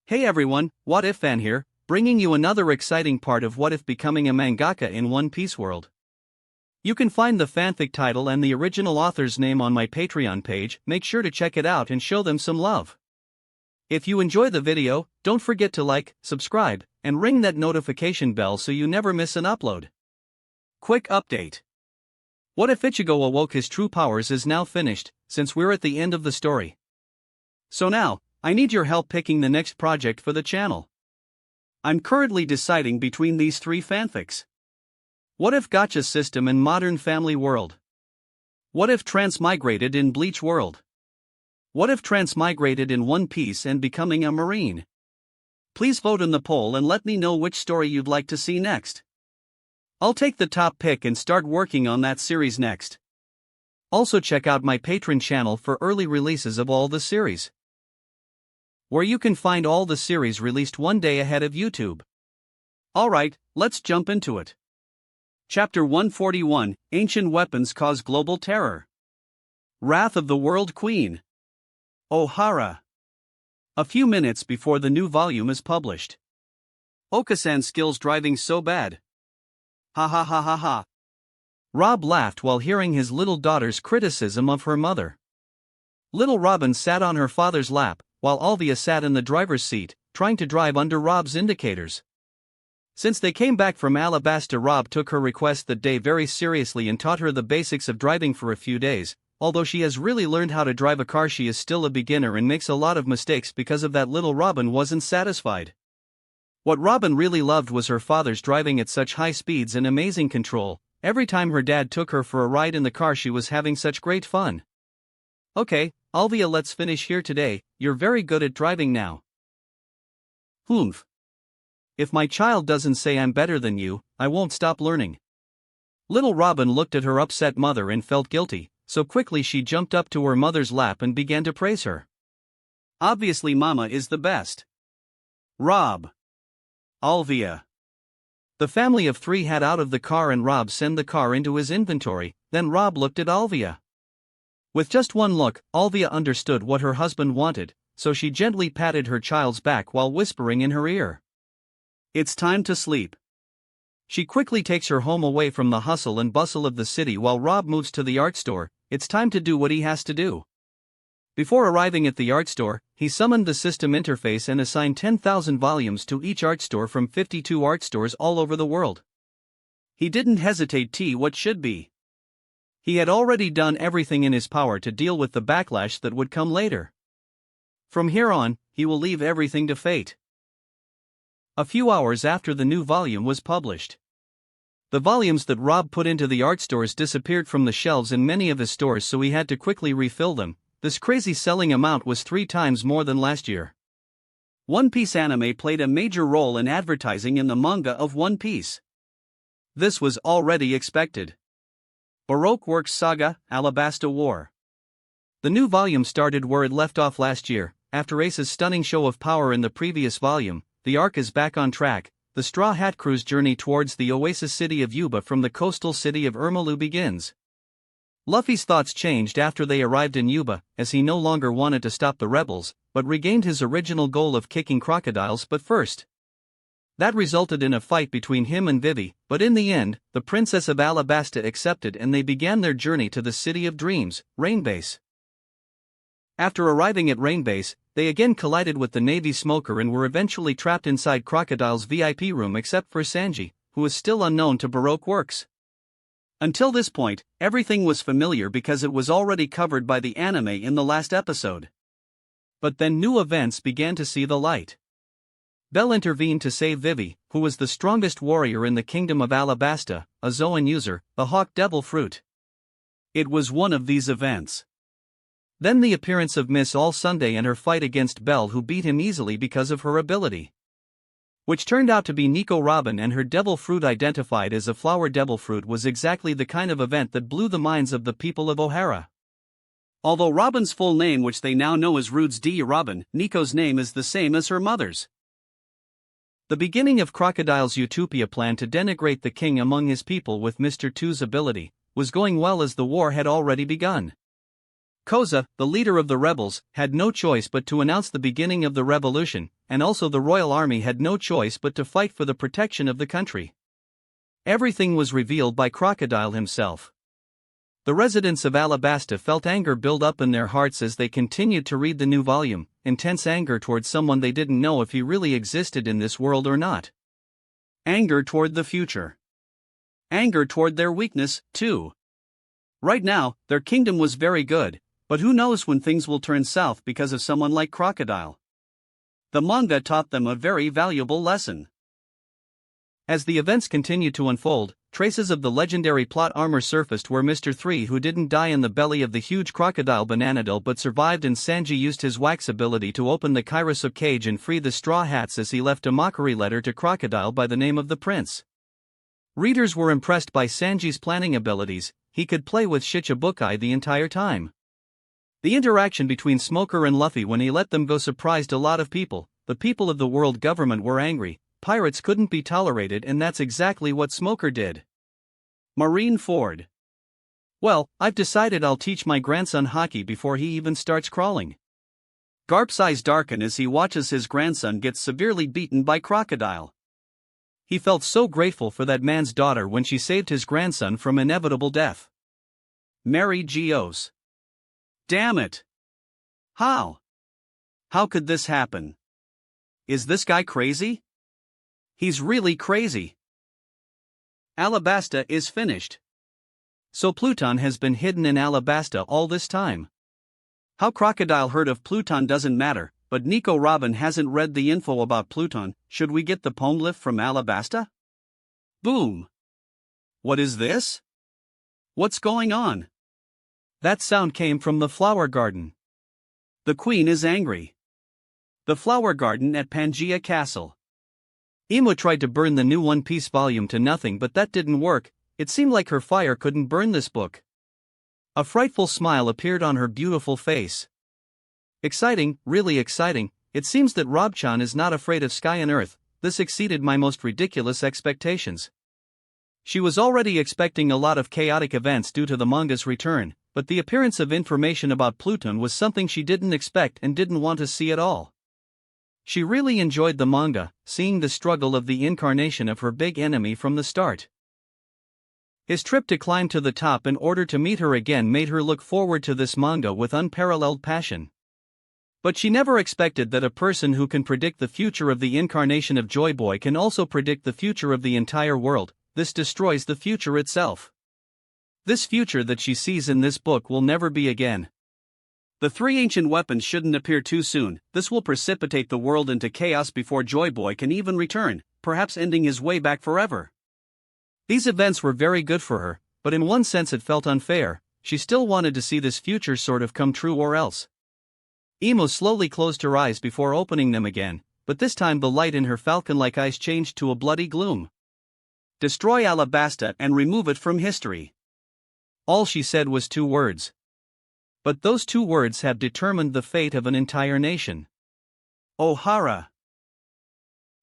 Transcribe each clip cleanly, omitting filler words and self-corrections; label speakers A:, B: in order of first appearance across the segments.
A: Hey everyone, What If Fan here, bringing you another exciting part of What If becoming a mangaka in One Piece world. You can find the fanfic title and the original author's name on my Patreon page. Make sure to check it out and show them some love. If you enjoy the video, don't forget to like, subscribe, and ring that notification bell so you never miss an upload. Quick update. What If Ichigo awoke his true powers is now finished, since we're at the end of the story. So now, I need your help picking the next project for the channel. I'm currently deciding between these three fanfics. What if Gacha system in Modern Family world? What if Transmigrated in Bleach world? What if Transmigrated in One Piece and becoming a Marine? Please vote in the poll and let me know which story you'd like to see next. I'll take the top pick and start working on that series next. Also check out my Patreon channel for early releases of all the series, where you can find all the series released one day ahead of YouTube. Alright, let's jump into it. Chapter 141, Ancient Weapons Cause Global Terror. Wrath of the World Queen. Ohara. A few minutes before the new volume is published. Okasan's skills driving so bad. Ha ha ha ha ha. Rob laughed while hearing his little daughter's criticism of her mother. Little Robin sat on her father's lap, while Alvia sat in the driver's seat, trying to drive under Rob's indicators. Since they came back from Alabasta, Rob took her request that day very seriously and taught her the basics of driving for a few days. Although she has really learned how to drive a car, she is still a beginner and makes a lot of mistakes because of that. Little Robin wasn't satisfied. What Robin really loved was her father's driving at such high speeds and amazing control. Every time her dad took her for a ride in the car, she was having such great fun. Okay, Alvia, let's finish here today. You're very good at driving now. Humph. If my child doesn't say I'm better than you, I won't stop learning. Little Robin looked at her upset mother and felt guilty, so quickly she jumped up to her mother's lap and began to praise her. Obviously Mama is the best. Rob. Alvia. The family of three had out of the car and Rob sent the car into his inventory. Then Rob looked at Alvia. With just one look, Alvia understood what her husband wanted, so she gently patted her child's back while whispering in her ear. It's time to sleep. She quickly takes her home away from the hustle and bustle of the city while Rob moves to the art store. It's time to do what he has to do. Before arriving at the art store, he summoned the system interface and assigned 10,000 volumes to each art store from 52 art stores all over the world. He didn't hesitate to what should be. He had already done everything in his power to deal with the backlash that would come later. From here on, he will leave everything to fate. A few hours after the new volume was published, the volumes that Rob put into the art stores disappeared from the shelves in many of his stores, so he had to quickly refill them. This crazy selling amount was 3 times more than last year. One Piece anime played a major role in advertising in the manga of One Piece. This was already expected. Baroque Works Saga, Alabasta War. The new volume started where it left off last year. After Ace's stunning show of power in the previous volume, the arc is back on track. The Straw Hat Crew's journey towards the oasis city of Yuba from the coastal city of Ermalu begins. Luffy's thoughts changed after they arrived in Yuba, as he no longer wanted to stop the rebels, but regained his original goal of kicking crocodiles. But first, that resulted in a fight between him and Vivi, but in the end, the Princess of Alabasta accepted and they began their journey to the City of Dreams, Rainbase. After arriving at Rainbase, they again collided with the Navy smoker and were eventually trapped inside Crocodile's VIP room except for Sanji, who is still unknown to Baroque Works. Until this point, everything was familiar because it was already covered by the anime in the last episode. But then new events began to see the light. Belle intervened to save Vivi, who was the strongest warrior in the kingdom of Alabasta, a Zoan user, the Hawk Devil Fruit. It was one of these events. Then the appearance of Miss All Sunday and her fight against Belle, who beat him easily because of her ability, which turned out to be Nico Robin, and her devil fruit identified as a flower devil fruit, was exactly the kind of event that blew the minds of the people of Ohara. Although Robin's full name, which they now know as Rudes D. Robin, Nico's name is the same as her mother's. The beginning of Crocodile's Utopia plan to denigrate the king among his people with Mr. Two's ability was going well as the war had already begun. Koza, the leader of the rebels, had no choice but to announce the beginning of the revolution, and also the royal army had no choice but to fight for the protection of the country. Everything was revealed by Crocodile himself. The residents of Alabasta felt anger build up in their hearts as they continued to read the new volume, intense anger towards someone they didn't know if he really existed in this world or not. Anger toward the future. Anger toward their weakness, too. Right now, their kingdom was very good, but who knows when things will turn south because of someone like Crocodile. The manga taught them a very valuable lesson. As the events continued to unfold, traces of the legendary plot armor surfaced where Mr. 3, who didn't die in the belly of the huge crocodile Bananadil but survived, and Sanji used his wax ability to open the Kairosu cage and free the Straw Hats as he left a mockery letter to Crocodile by the name of the prince. Readers were impressed by Sanji's planning abilities. He could play with Shichibukai the entire time. The interaction between Smoker and Luffy when he let them go surprised a lot of people. The people of the world government were angry. Pirates couldn't be tolerated, and that's exactly what Smoker did. Marine Ford. Well, I've decided I'll teach my grandson hockey before he even starts crawling. Garp's eyes darken as he watches his grandson get severely beaten by Crocodile. He felt so grateful for that man's daughter when she saved his grandson from inevitable death. Mary Geos. Damn it! How? How could this happen? Is this guy crazy? He's really crazy. Alabasta is finished. So Pluton has been hidden in Alabasta all this time. How Crocodile heard of Pluton doesn't matter, but Nico Robin hasn't read the info about Pluton. Should we get the Poneglyph from Alabasta? Boom! What is this? What's going on? That sound came from the flower garden. The queen is angry. The flower garden at Pangaea Castle. Imo tried to burn the new One Piece volume to nothing, but that didn't work. It seemed like her fire couldn't burn this book. A frightful smile appeared on her beautiful face. Exciting, really exciting. It seems that Rob-chan is not afraid of sky and earth. This exceeded my most ridiculous expectations. She was already expecting a lot of chaotic events due to the manga's return, but the appearance of information about Pluton was something she didn't expect and didn't want to see at all. She really enjoyed the manga, seeing the struggle of the incarnation of her big enemy from the start. His trip to climb to the top in order to meet her again made her look forward to this manga with unparalleled passion. But she never expected that a person who can predict the future of the incarnation of Joy Boy can also predict the future of the entire world. This destroys the future itself. This future that she sees in this book will never be again. The three ancient weapons shouldn't appear too soon. This will precipitate the world into chaos before Joy Boy can even return, perhaps ending his way back forever. These events were very good for her, but in one sense it felt unfair. She still wanted to see this future sort of come true, or else. Imo slowly closed her eyes before opening them again, but this time the light in her falcon-like eyes changed to a bloody gloom. Destroy Alabasta and remove it from history. All she said was 2 words. But those 2 words have determined the fate of an entire nation. Ohara.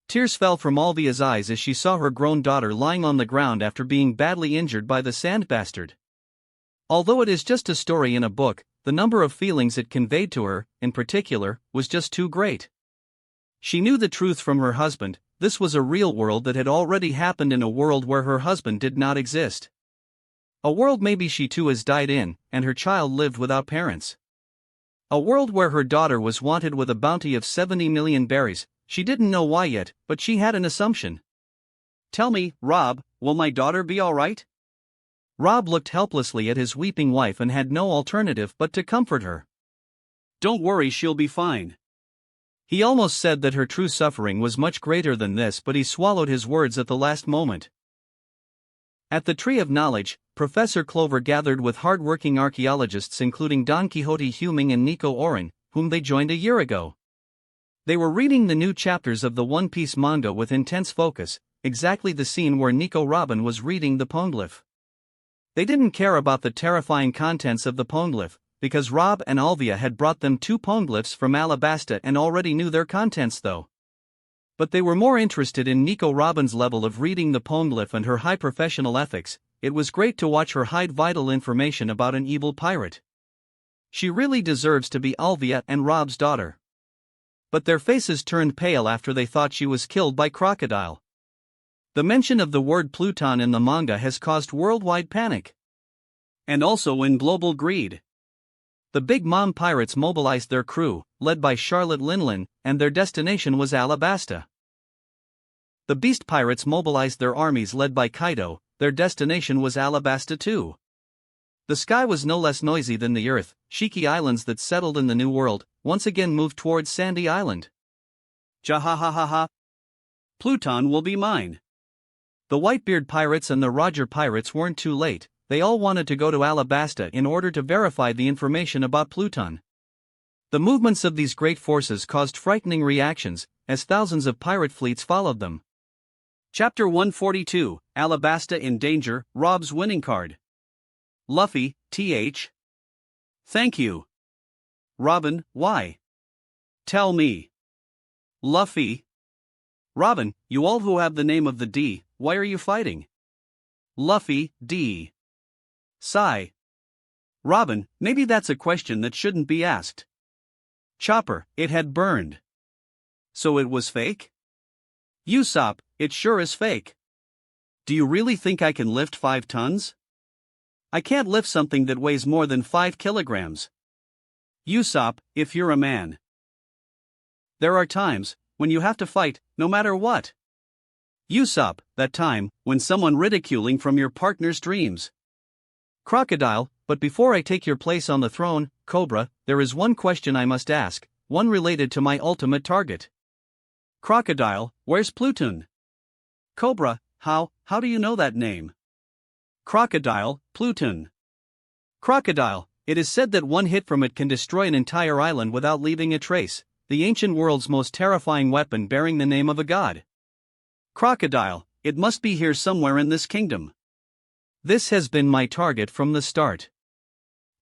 A: Tears fell from Alvia's eyes as she saw her grown daughter lying on the ground after being badly injured by the sand bastard. Although it is just a story in a book, the number of feelings it conveyed to her, in particular, was just too great. She knew the truth from her husband. This was a real world that had already happened in a world where her husband did not exist. A world maybe she too has died in, and her child lived without parents. A world where her daughter was wanted with a bounty of 70 million berries. She didn't know why yet, but she had an assumption. Tell me, Rob, will my daughter be alright? Rob looked helplessly at his weeping wife and had no alternative but to comfort her. Don't worry, she'll be fine. He almost said that her true suffering was much greater than this, but he swallowed his words at the last moment. At the Tree of Knowledge, Professor Clover gathered with hard-working archaeologists including Don Quixote Huming and Nico Oren, whom they joined a year ago. They were reading the new chapters of the One Piece manga with intense focus, exactly the scene where Nico Robin was reading the Poneglyph. They didn't care about the terrifying contents of the Poneglyph, because Rob and Alvia had brought them 2 Poneglyphs from Alabasta and already knew their contents though. But they were more interested in Nico Robin's level of reading the Poneglyph and her high professional ethics. It was great to watch her hide vital information about an evil pirate. She really deserves to be Alvia and Rob's daughter. But their faces turned pale after they thought she was killed by Crocodile. The mention of the word Pluton in the manga has caused worldwide panic. And also in global greed. The Big Mom pirates mobilized their crew, led by Charlotte Linlin, and their destination was Alabasta. The Beast pirates mobilized their armies led by Kaido, their destination was Alabasta too. The sky was no less noisy than the earth. Shiki islands that settled in the New World once again moved towards Sandy Island. Jahahaha. Pluton will be mine. The Whitebeard pirates and the Roger pirates weren't too late, they all wanted to go to Alabasta in order to verify the information about Pluton. The movements of these great forces caused frightening reactions, as thousands of pirate fleets followed them. Chapter 142, Alabasta in Danger, Rob's winning card. Luffy, th. Thank you. Robin, why? Tell me. Luffy. Robin, you all who have the name of the D, why are you fighting? Luffy, D. Sigh. Robin, maybe that's a question that shouldn't be asked. Chopper, it had burned. So it was fake? Usopp, it sure is fake. Do you really think I can lift 5 tons? I can't lift something that weighs more than 5 kilograms. Usopp, if you're a man. There are times when you have to fight, no matter what. Usopp, that time when someone ridiculing from your partner's dreams. Crocodile, but before I take your place on the throne, Cobra, there is one question I must ask, one related to my ultimate target. Crocodile, where's Pluton? Cobra, how do you know that name? Crocodile, Pluton. Crocodile, it is said that one hit from it can destroy an entire island without leaving a trace, the ancient world's most terrifying weapon bearing the name of a god. Crocodile, it must be here somewhere in this kingdom. This has been my target from the start.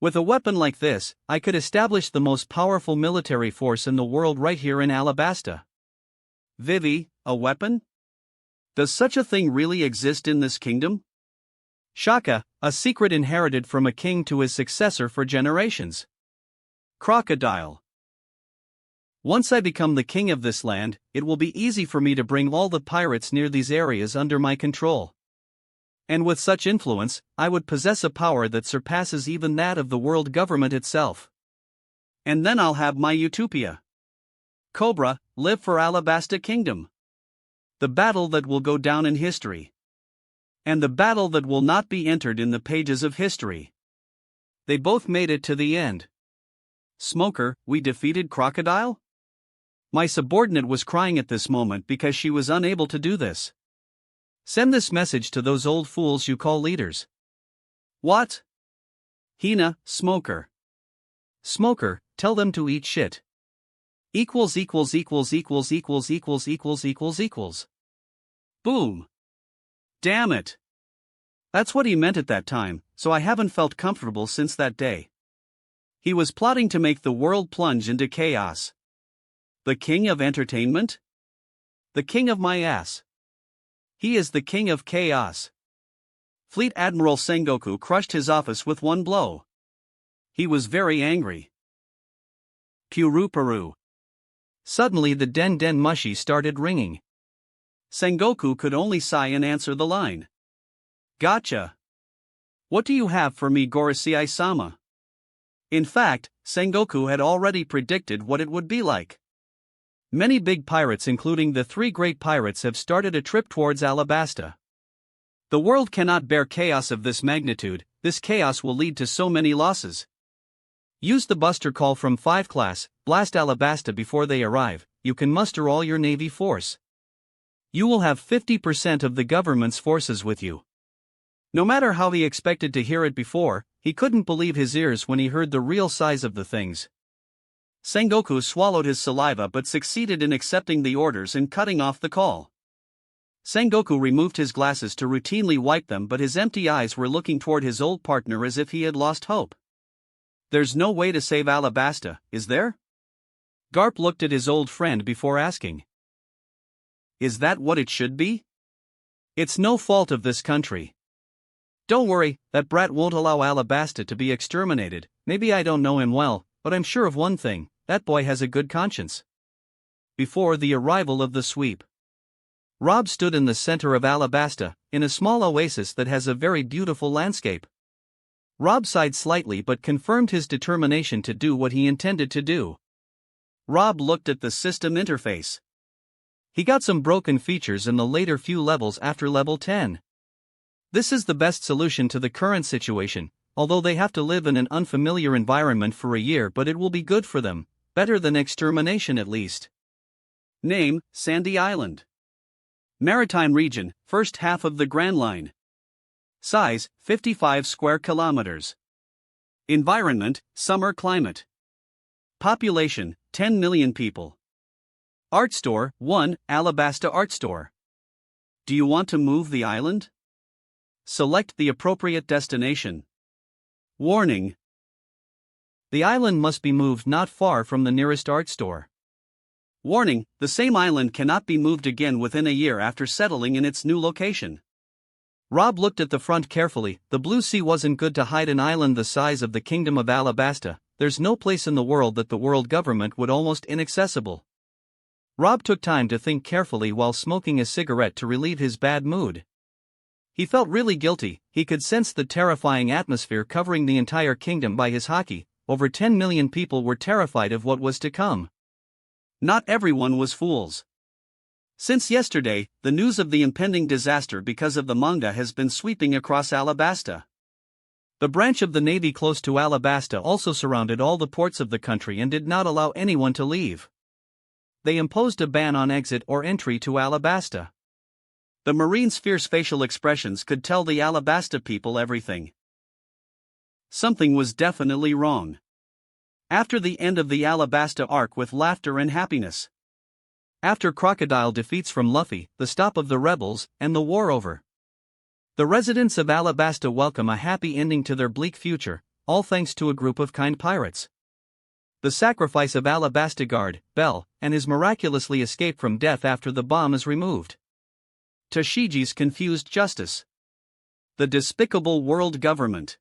A: With a weapon like this, I could establish the most powerful military force in the world right here in Alabasta. Vivi, a weapon? Does such a thing really exist in this kingdom? Shaka, a secret inherited from a king to his successor for generations. Crocodile. Once I become the king of this land, it will be easy for me to bring all the pirates near these areas under my control. And with such influence, I would possess a power that surpasses even that of the world government itself. And then I'll have my utopia. Cobra, live for Alabasta Kingdom. The battle that will go down in history. And the battle that will not be entered in the pages of history. They both made it to the end. Smoker, we defeated Crocodile? My subordinate was crying at this moment because she was unable to do this. Send this message to those old fools you call leaders. What? Hina, Smoker. Smoker, tell them to eat shit. Equals. Boom. Damn it. That's what he meant at that time, so I haven't felt comfortable since that day. He was plotting to make the world plunge into chaos. The king of entertainment? The king of my ass. He is the king of chaos. Fleet Admiral Sengoku crushed his office with one blow. He was very angry. Peru. Suddenly the Den Den Mushi started ringing. Sengoku could only sigh and answer the line. Gacha. What do you have for me, Gorosei-sama? In fact, Sengoku had already predicted what it would be like. Many big pirates including the 3 great pirates have started a trip towards Alabasta. The world cannot bear chaos of this magnitude, this chaos will lead to so many losses. Use the buster call from 5 class, blast Alabasta before they arrive, you can muster all your navy force. You will have 50% of the government's forces with you. No matter how he expected to hear it before, he couldn't believe his ears when he heard the real size of the things. Sengoku swallowed his saliva but succeeded in accepting the orders and cutting off the call. Sengoku removed his glasses to routinely wipe them, but his empty eyes were looking toward his old partner as if he had lost hope. There's no way to save Alabasta, is there? Garp looked at his old friend before asking. Is that what it should be? It's no fault of this country. Don't worry, that brat won't allow Alabasta to be exterminated. Maybe I don't know him well, but I'm sure of one thing, that boy has a good conscience. Before the arrival of the sweep, Rob stood in the center of Alabasta, in a small oasis that has a very beautiful landscape. Rob sighed slightly but confirmed his determination to do what he intended to do. Rob looked at the system interface. He got some broken features in the later few levels after level 10. This is the best solution to the current situation, although they have to live in an unfamiliar environment for a year, but it will be good for them, better than extermination at least. Name, Sandy Island. Maritime region, first half of the Grand Line. Size, 55 square kilometers. Environment, summer climate. Population, 10 million people. Art store, 1, Alabasta Art Store. Do you want to move the island? Select the appropriate destination. Warning. The island must be moved not far from the nearest art store. Warning, the same island cannot be moved again within a year after settling in its new location. Rob looked at the front carefully. The blue sea wasn't good to hide an island the size of the Kingdom of Alabasta. There's no place in the world that the world government would almost inaccessible. Rob took time to think carefully while smoking a cigarette to relieve his bad mood. He felt really guilty. He could sense the terrifying atmosphere covering the entire kingdom by his haki. Over 10 million people were terrified of what was to come. Not everyone was fools. Since yesterday, the news of the impending disaster because of the manga has been sweeping across Alabasta. The branch of the navy close to Alabasta also surrounded all the ports of the country and did not allow anyone to leave. They imposed a ban on exit or entry to Alabasta. The Marine's fierce facial expressions could tell the Alabasta people everything. Something was definitely wrong. After the end of the Alabasta arc with laughter and happiness. After Crocodile defeats from Luffy, the stop of the rebels, and the war over. The residents of Alabasta welcome a happy ending to their bleak future, all thanks to a group of kind pirates. The sacrifice of Alabasta guard, Bell, and his miraculously escape from death after the bomb is removed. Tashiji's confused justice. The despicable world government.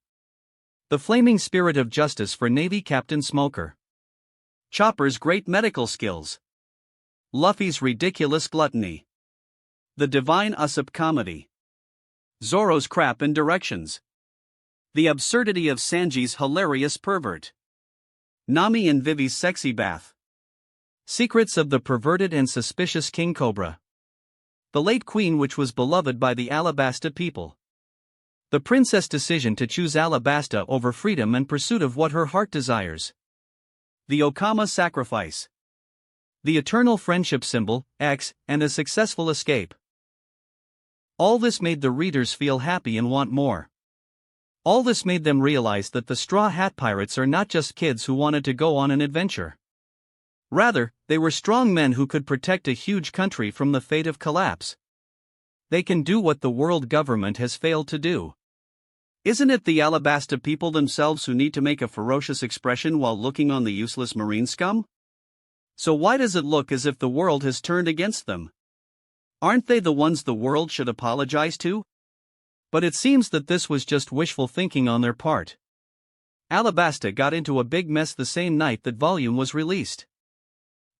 A: The flaming spirit of justice for Navy Captain Smoker. Chopper's great medical skills. Luffy's ridiculous gluttony. The divine Usopp comedy. Zoro's crap and directions. The absurdity of Sanji's hilarious pervert. Nami and Vivi's sexy bath. Secrets of the perverted and suspicious King Cobra. The late queen which was beloved by the Alabasta people. The princess' decision to choose Alabasta over freedom and pursuit of what her heart desires. The Okama sacrifice. The eternal friendship symbol, X, and a successful escape. All this made the readers feel happy and want more. All this made them realize that the Straw Hat Pirates are not just kids who wanted to go on an adventure. Rather, they were strong men who could protect a huge country from the fate of collapse. They can do what the world government has failed to do. Isn't it the Alabasta people themselves who need to make a ferocious expression while looking on the useless marine scum? So why does it look as if the world has turned against them? Aren't they the ones the world should apologize to? But it seems that this was just wishful thinking on their part. Alabasta got into a big mess the same night that volume was released.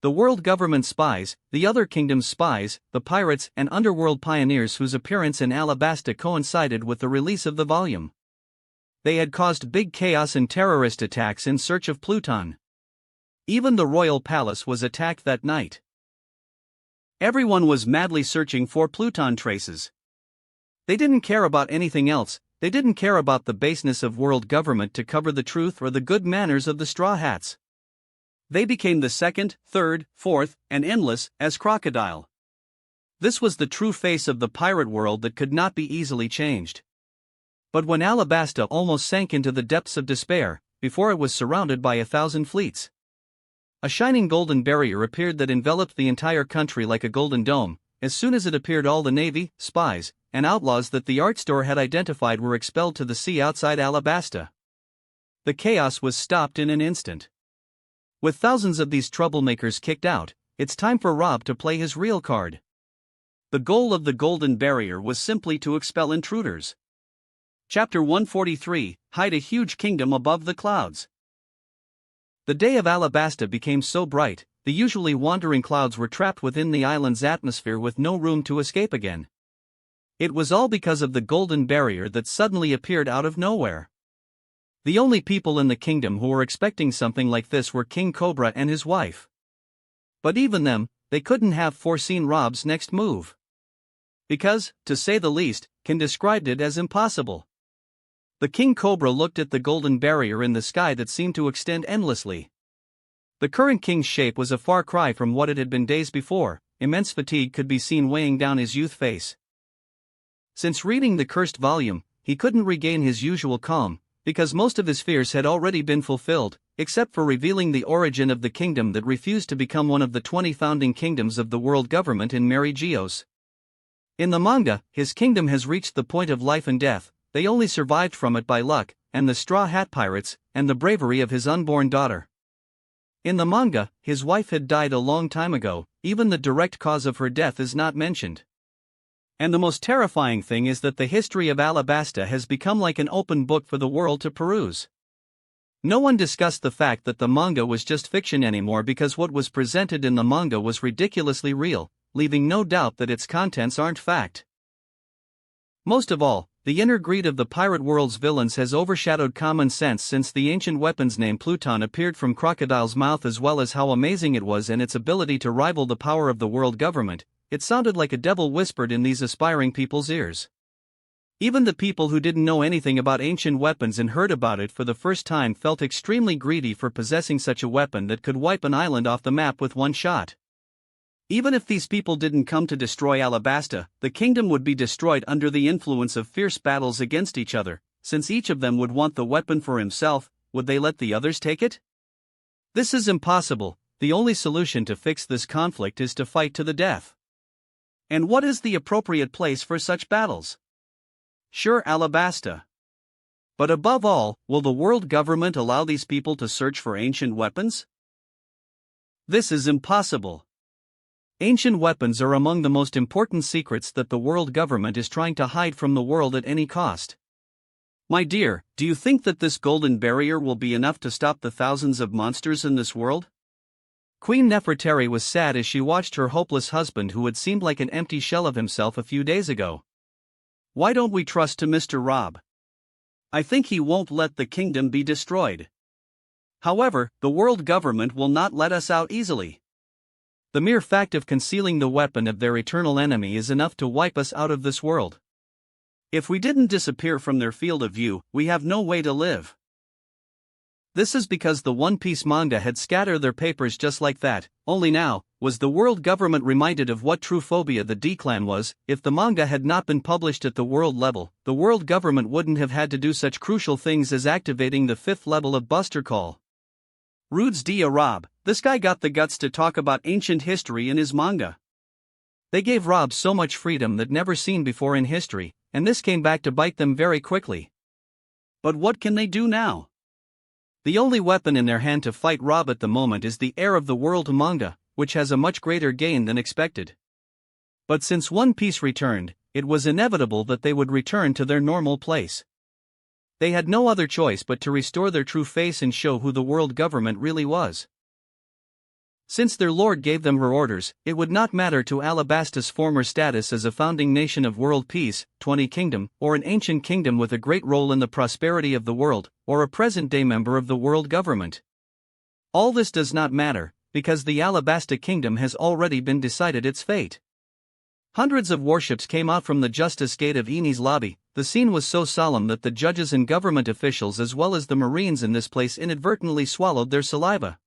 A: The world government spies, the other kingdom's spies, the pirates and underworld pioneers whose appearance in Alabasta coincided with the release of the volume. They had caused big chaos and terrorist attacks in search of Pluton. Even the royal palace was attacked that night. Everyone was madly searching for Pluton traces. They didn't care about anything else. They didn't care about the baseness of world government to cover the truth or the good manners of the Straw Hats. They became the second, third, fourth, and endless as Crocodile. This was the true face of the pirate world that could not be easily changed. But when Alabasta almost sank into the depths of despair, before it was surrounded by 1,000 fleets, a shining golden barrier appeared that enveloped the entire country like a golden dome. As soon as it appeared, all the navy, spies, and outlaws that the art store had identified were expelled to the sea outside Alabasta. The chaos was stopped in an instant. With thousands of these troublemakers kicked out, it's time for Rob to play his real card. The goal of the golden barrier was simply to expel intruders. Chapter 143, Hide a Huge Kingdom Above the Clouds. The day of Alabasta became so bright, the usually wandering clouds were trapped within the island's atmosphere with no room to escape again. It was all because of the golden barrier that suddenly appeared out of nowhere. The only people in the kingdom who were expecting something like this were King Cobra and his wife. But even them, they couldn't have foreseen Rob's next move. Because, to say the least, Ken described it as impossible. The King Cobra looked at the golden barrier in the sky that seemed to extend endlessly. The current king's shape was a far cry from what it had been days before. Immense fatigue could be seen weighing down his youth face. Since reading the cursed volume, he couldn't regain his usual calm, because most of his fears had already been fulfilled, except for revealing the origin of the kingdom that refused to become one of the 20 founding kingdoms of the world government in Mary Geos. In the manga, his kingdom has reached the point of life and death. They only survived from it by luck, and the Straw Hat Pirates, and the bravery of his unborn daughter. In the manga, his wife had died a long time ago, even the direct cause of her death is not mentioned. And the most terrifying thing is that the history of Alabasta has become like an open book for the world to peruse. No one discussed the fact that the manga was just fiction anymore because what was presented in the manga was ridiculously real, leaving no doubt that its contents aren't fact. Most of all, the inner greed of the pirate world's villains has overshadowed common sense since the ancient weapon's name Pluton appeared from Crocodile's mouth, as well as how amazing it was and its ability to rival the power of the world government. It sounded like a devil whispered in these aspiring people's ears. Even the people who didn't know anything about ancient weapons and heard about it for the first time felt extremely greedy for possessing such a weapon that could wipe an island off the map with one shot. Even if these people didn't come to destroy Alabasta, the kingdom would be destroyed under the influence of fierce battles against each other. Since each of them would want the weapon for himself, would they let the others take it? This is impossible. The only solution to fix this conflict is to fight to the death. And what is the appropriate place for such battles? Sure, Alabasta. But above all, will the world government allow these people to search for ancient weapons? This is impossible. Ancient weapons are among the most important secrets that the world government is trying to hide from the world at any cost. My dear, do you think that this golden barrier will be enough to stop the thousands of monsters in this world? Queen Nefertari was sad as she watched her hopeless husband, who had seemed like an empty shell of himself a few days ago. Why don't we trust to Mr. Rob? I think he won't let the kingdom be destroyed. However, the world government will not let us out easily. The mere fact of concealing the weapon of their eternal enemy is enough to wipe us out of this world. If we didn't disappear from their field of view, we have no way to live. This is because the One Piece manga had scattered their papers just like that. Only now, was the world government reminded of what true phobia the D-Clan was. If the manga had not been published at the world level, the world government wouldn't have had to do such crucial things as activating the 5th level of Buster Call. Rude's Dia Rob, this guy got the guts to talk about ancient history in his manga. They gave Rob so much freedom that never seen before in history, and this came back to bite them very quickly. But what can they do now? The only weapon in their hand to fight Rob at the moment is the heir of the world manga, which has a much greater gain than expected. But since One Piece returned, it was inevitable that they would return to their normal place. They had no other choice but to restore their true face and show who the world government really was. Since their lord gave them her orders, it would not matter to Alabasta's former status as a founding nation of world peace, 20 kingdom, or an ancient kingdom with a great role in the prosperity of the world, or a present-day member of the world government. All this does not matter, because the Alabasta kingdom has already been decided its fate. Hundreds of warships came out from the Justice Gate of Eni's lobby. The scene was so solemn that the judges and government officials as well as the marines in this place inadvertently swallowed their saliva.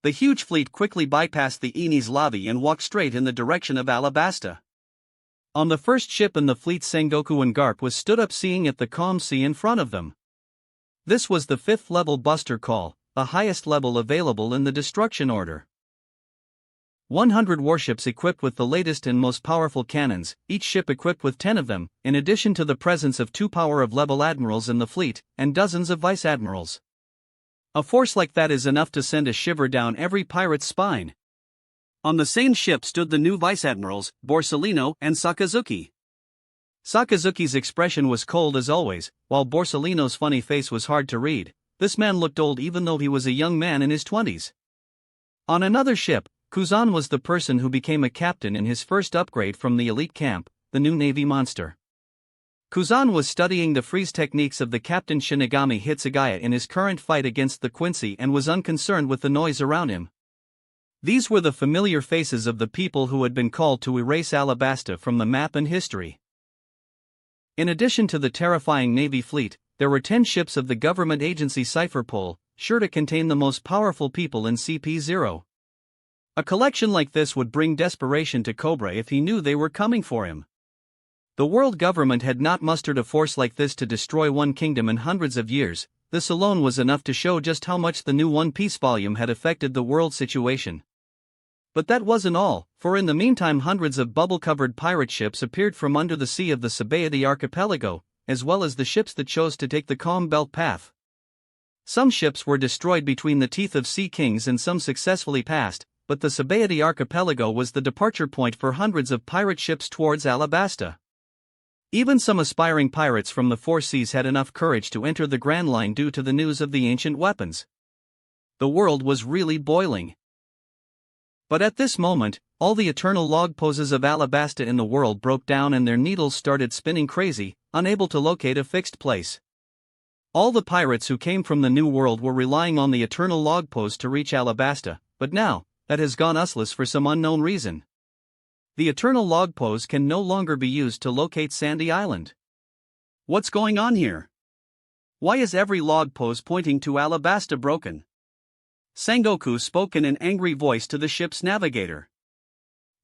A: The huge fleet quickly bypassed the Eni's lobby and walked straight in the direction of Alabasta. On the first ship in the fleet, Sengoku and Garp was stood up, seeing at the calm sea in front of them. This was the 5th level Buster Call, the highest level available in the destruction order. 100 warships equipped with the latest and most powerful cannons, each ship equipped with 10 of them, in addition to the presence of 2 power-of-level admirals in the fleet, and dozens of vice-admirals. A force like that is enough to send a shiver down every pirate's spine. On the same ship stood the new vice-admirals, Borsellino and Sakazuki. Sakazuki's expression was cold as always, while Borsellino's funny face was hard to read. This man looked old even though he was a young man in his 20s. On another ship, Kuzan was the person who became a captain in his first upgrade from the elite camp, the new Navy monster. Kuzan was studying the freeze techniques of the Captain Shinigami Hitsugaya in his current fight against the Quincy and was unconcerned with the noise around him. These were the familiar faces of the people who had been called to erase Alabasta from the map and history. In addition to the terrifying Navy fleet, there were 10 ships of the government agency Cypherpole, sure to contain the most powerful people in CP0. A collection like this would bring desperation to Cobra if he knew they were coming for him. The world government had not mustered a force like this to destroy one kingdom in hundreds of years. This alone was enough to show just how much the new One Piece volume had affected the world situation. But that wasn't all, for in the meantime hundreds of bubble-covered pirate ships appeared from under the sea of the Sabaody archipelago, as well as the ships that chose to take the Calm Belt path. Some ships were destroyed between the teeth of sea kings and some successfully passed, but the Sabaody archipelago was the departure point for hundreds of pirate ships towards Alabasta. Even some aspiring pirates from the Four Seas had enough courage to enter the Grand Line due to the news of the ancient weapons. The world was really boiling. But at this moment, all the eternal log poses of Alabasta in the world broke down and their needles started spinning crazy, unable to locate a fixed place. All the pirates who came from the New World were relying on the eternal log pose to reach Alabasta, but now, that has gone useless for some unknown reason. The eternal log pose can no longer be used to locate Sandy Island. What's going on here? Why is every log pose pointing to Alabasta broken? Sengoku spoke in an angry voice to the ship's navigator.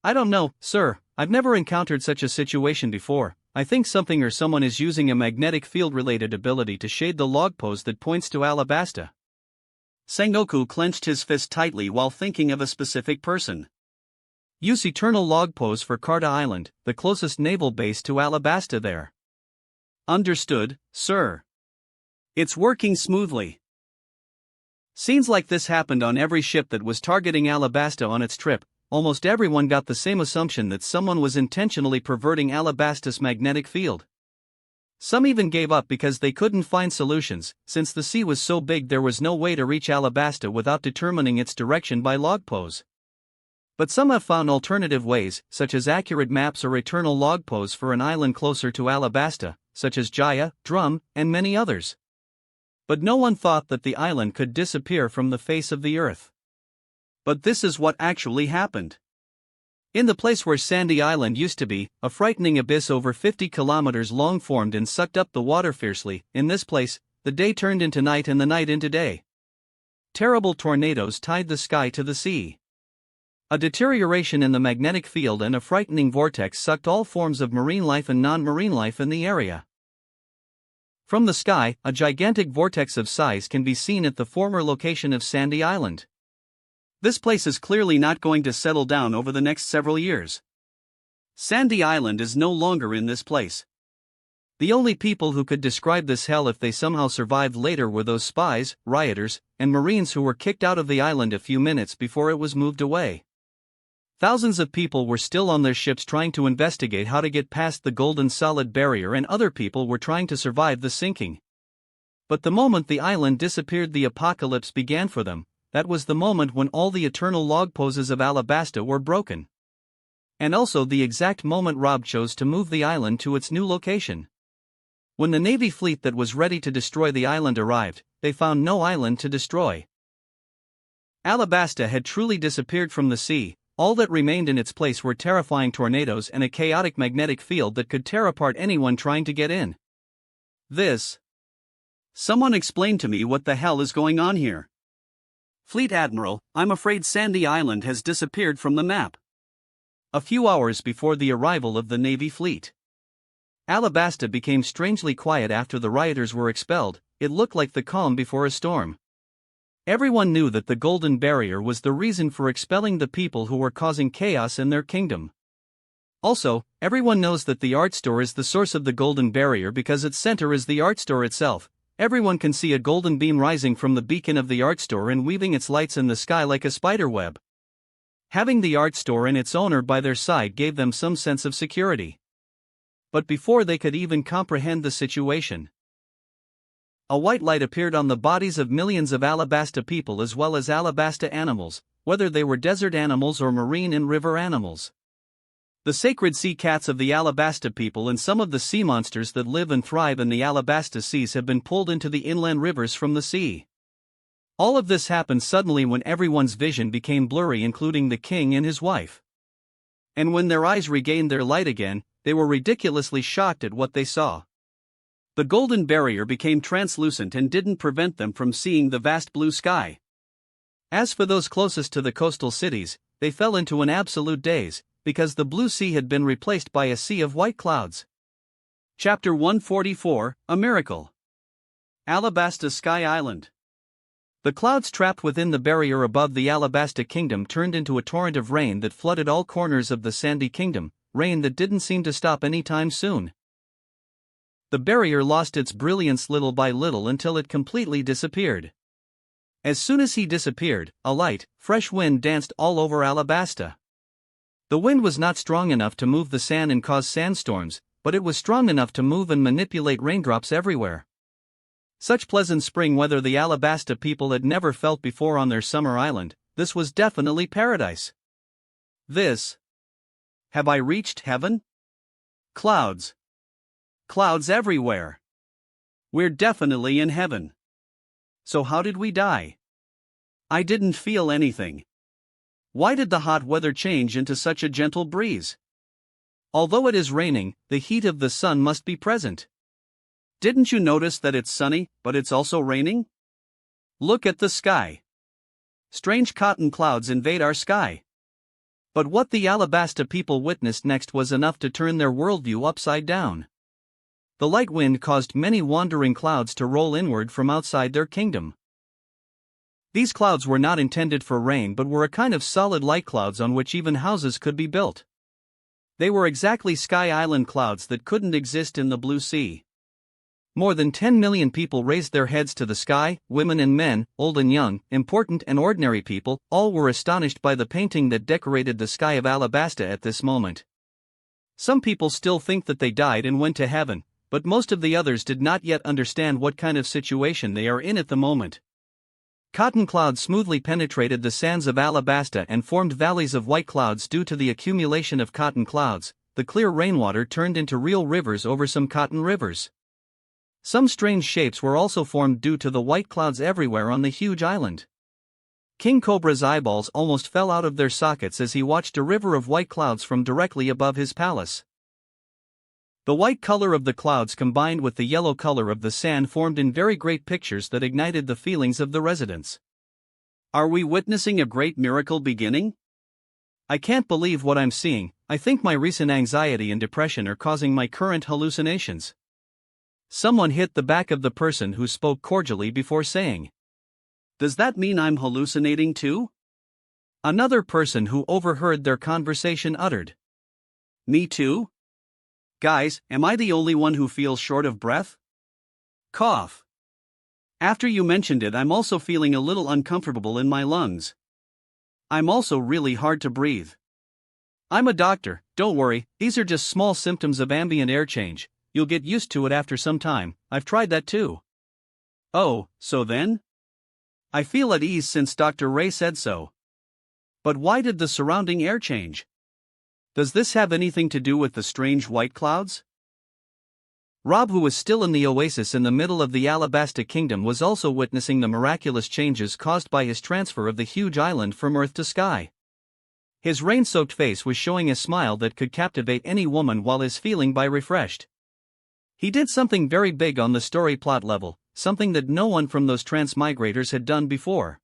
A: I don't know, sir, I've never encountered such a situation before. I think something or someone is using a magnetic field-related ability to shade the log pose that points to Alabasta. Sengoku clenched his fist tightly while thinking of a specific person. Use eternal log pose for Carta Island, the closest naval base to Alabasta there. Understood, sir. It's working smoothly. Scenes like this happened on every ship that was targeting Alabasta on its trip. Almost everyone got the same assumption that someone was intentionally perverting Alabasta's magnetic field. Some even gave up because they couldn't find solutions, since the sea was so big there was no way to reach Alabasta without determining its direction by log pose. But some have found alternative ways, such as accurate maps or eternal log pose for an island closer to Alabasta, such as Jaya, Drum, and many others. But no one thought that the island could disappear from the face of the earth. But this is what actually happened. In the place where Sandy Island used to be, a frightening abyss over 50 kilometers long formed and sucked up the water fiercely. In this place, the day turned into night and the night into day. Terrible tornadoes tied the sky to the sea. A deterioration in the magnetic field and a frightening vortex sucked all forms of marine life and non-marine life in the area. From the sky, a gigantic vortex of size can be seen at the former location of Sandy Island. This place is clearly not going to settle down over the next several years. Sandy Island is no longer in this place. The only people who could describe this hell if they somehow survived later were those spies, rioters, and Marines who were kicked out of the island a few minutes before it was moved away. Thousands of people were still on their ships trying to investigate how to get past the golden solid barrier, and other people were trying to survive the sinking. But the moment the island disappeared, the apocalypse began for them. That was the moment when all the eternal log poses of Alabasta were broken. And also the exact moment Rob chose to move the island to its new location. When the Navy fleet that was ready to destroy the island arrived, they found no island to destroy. Alabasta had truly disappeared from the sea. All that remained in its place were terrifying tornadoes and a chaotic magnetic field that could tear apart anyone trying to get in. Someone explain to me what the hell is going on here. Fleet Admiral, I'm afraid Sandy Island has disappeared from the map. A few hours before the arrival of the Navy fleet, Alabasta became strangely quiet after the rioters were expelled. It looked like the calm before a storm. Everyone knew that the Golden Barrier was the reason for expelling the people who were causing chaos in their kingdom. Also, everyone knows that the art store is the source of the Golden Barrier because its center is the art store itself. Everyone can see a golden beam rising from the beacon of the art store and weaving its lights in the sky like a spider web. Having the art store and its owner by their side gave them some sense of security. But before they could even comprehend the situation, a white light appeared on the bodies of millions of Alabasta people as well as Alabasta animals, whether they were desert animals or marine and river animals. The sacred sea cats of the Alabasta people and some of the sea monsters that live and thrive in the Alabasta seas have been pulled into the inland rivers from the sea. All of this happened suddenly when everyone's vision became blurry, including the king and his wife. And when their eyes regained their light again, they were ridiculously shocked at what they saw. The golden barrier became translucent and didn't prevent them from seeing the vast blue sky. As for those closest to the coastal cities, they fell into an absolute daze, because the blue sea had been replaced by a sea of white clouds. Chapter 144, A Miracle. Alabasta Sky Island. The clouds trapped within the barrier above the Alabasta kingdom turned into a torrent of rain that flooded all corners of the sandy kingdom, rain that didn't seem to stop anytime soon. The barrier lost its brilliance little by little until it completely disappeared. As soon as he disappeared, a light, fresh wind danced all over Alabasta. The wind was not strong enough to move the sand and cause sandstorms, but it was strong enough to move and manipulate raindrops everywhere. Such pleasant spring weather the Alabasta people had never felt before on their summer island. This was definitely paradise. Have I reached heaven? Clouds. Clouds everywhere. We're definitely in heaven. So how did we die? I didn't feel anything. Why did the hot weather change into such a gentle breeze? Although it is raining, the heat of the sun must be present. Didn't you notice that it's sunny, but it's also raining? Look at the sky. Strange cotton clouds invade our sky. But what the Alabasta people witnessed next was enough to turn their worldview upside down. The light wind caused many wandering clouds to roll inward from outside their kingdom. These clouds were not intended for rain but were a kind of solid light clouds on which even houses could be built. They were exactly sky island clouds that couldn't exist in the blue sea. More than 10 million people raised their heads to the sky, women and men, old and young, important and ordinary people, all were astonished by the painting that decorated the sky of Alabasta at this moment. Some people still think that they died and went to heaven, but most of the others did not yet understand what kind of situation they are in at the moment. Cotton clouds smoothly penetrated the sands of Alabasta and formed valleys of white clouds due to the accumulation of cotton clouds. The clear rainwater turned into real rivers over some cotton rivers. Some strange shapes were also formed due to the white clouds everywhere on the huge island. King Cobra's eyeballs almost fell out of their sockets as he watched a river of white clouds from directly above his palace. The white color of the clouds combined with the yellow color of the sand formed in very great pictures that ignited the feelings of the residents. Are we witnessing a great miracle beginning? I can't believe what I'm seeing. I think my recent anxiety and depression are causing my current hallucinations. Someone hit the back of the person who spoke cordially before saying, "Does that mean I'm hallucinating too?" Another person who overheard their conversation uttered, "Me too? Guys, am I the only one who feels short of breath? Cough. After you mentioned it, I'm also feeling a little uncomfortable in my lungs. I'm also really hard to breathe. I'm a doctor, don't worry, these are just small symptoms of ambient air change, you'll get used to it after some time, I've tried that too." Oh, so then? I feel at ease since Dr. Ray said so. But why did the surrounding air change? Does this have anything to do with the strange white clouds? Rob, who was still in the oasis in the middle of the Alabasta kingdom, was also witnessing the miraculous changes caused by his transfer of the huge island from earth to sky. His rain-soaked face was showing a smile that could captivate any woman while his feeling by refreshed. He did something very big on the story plot level, something that no one from those transmigrators had done before.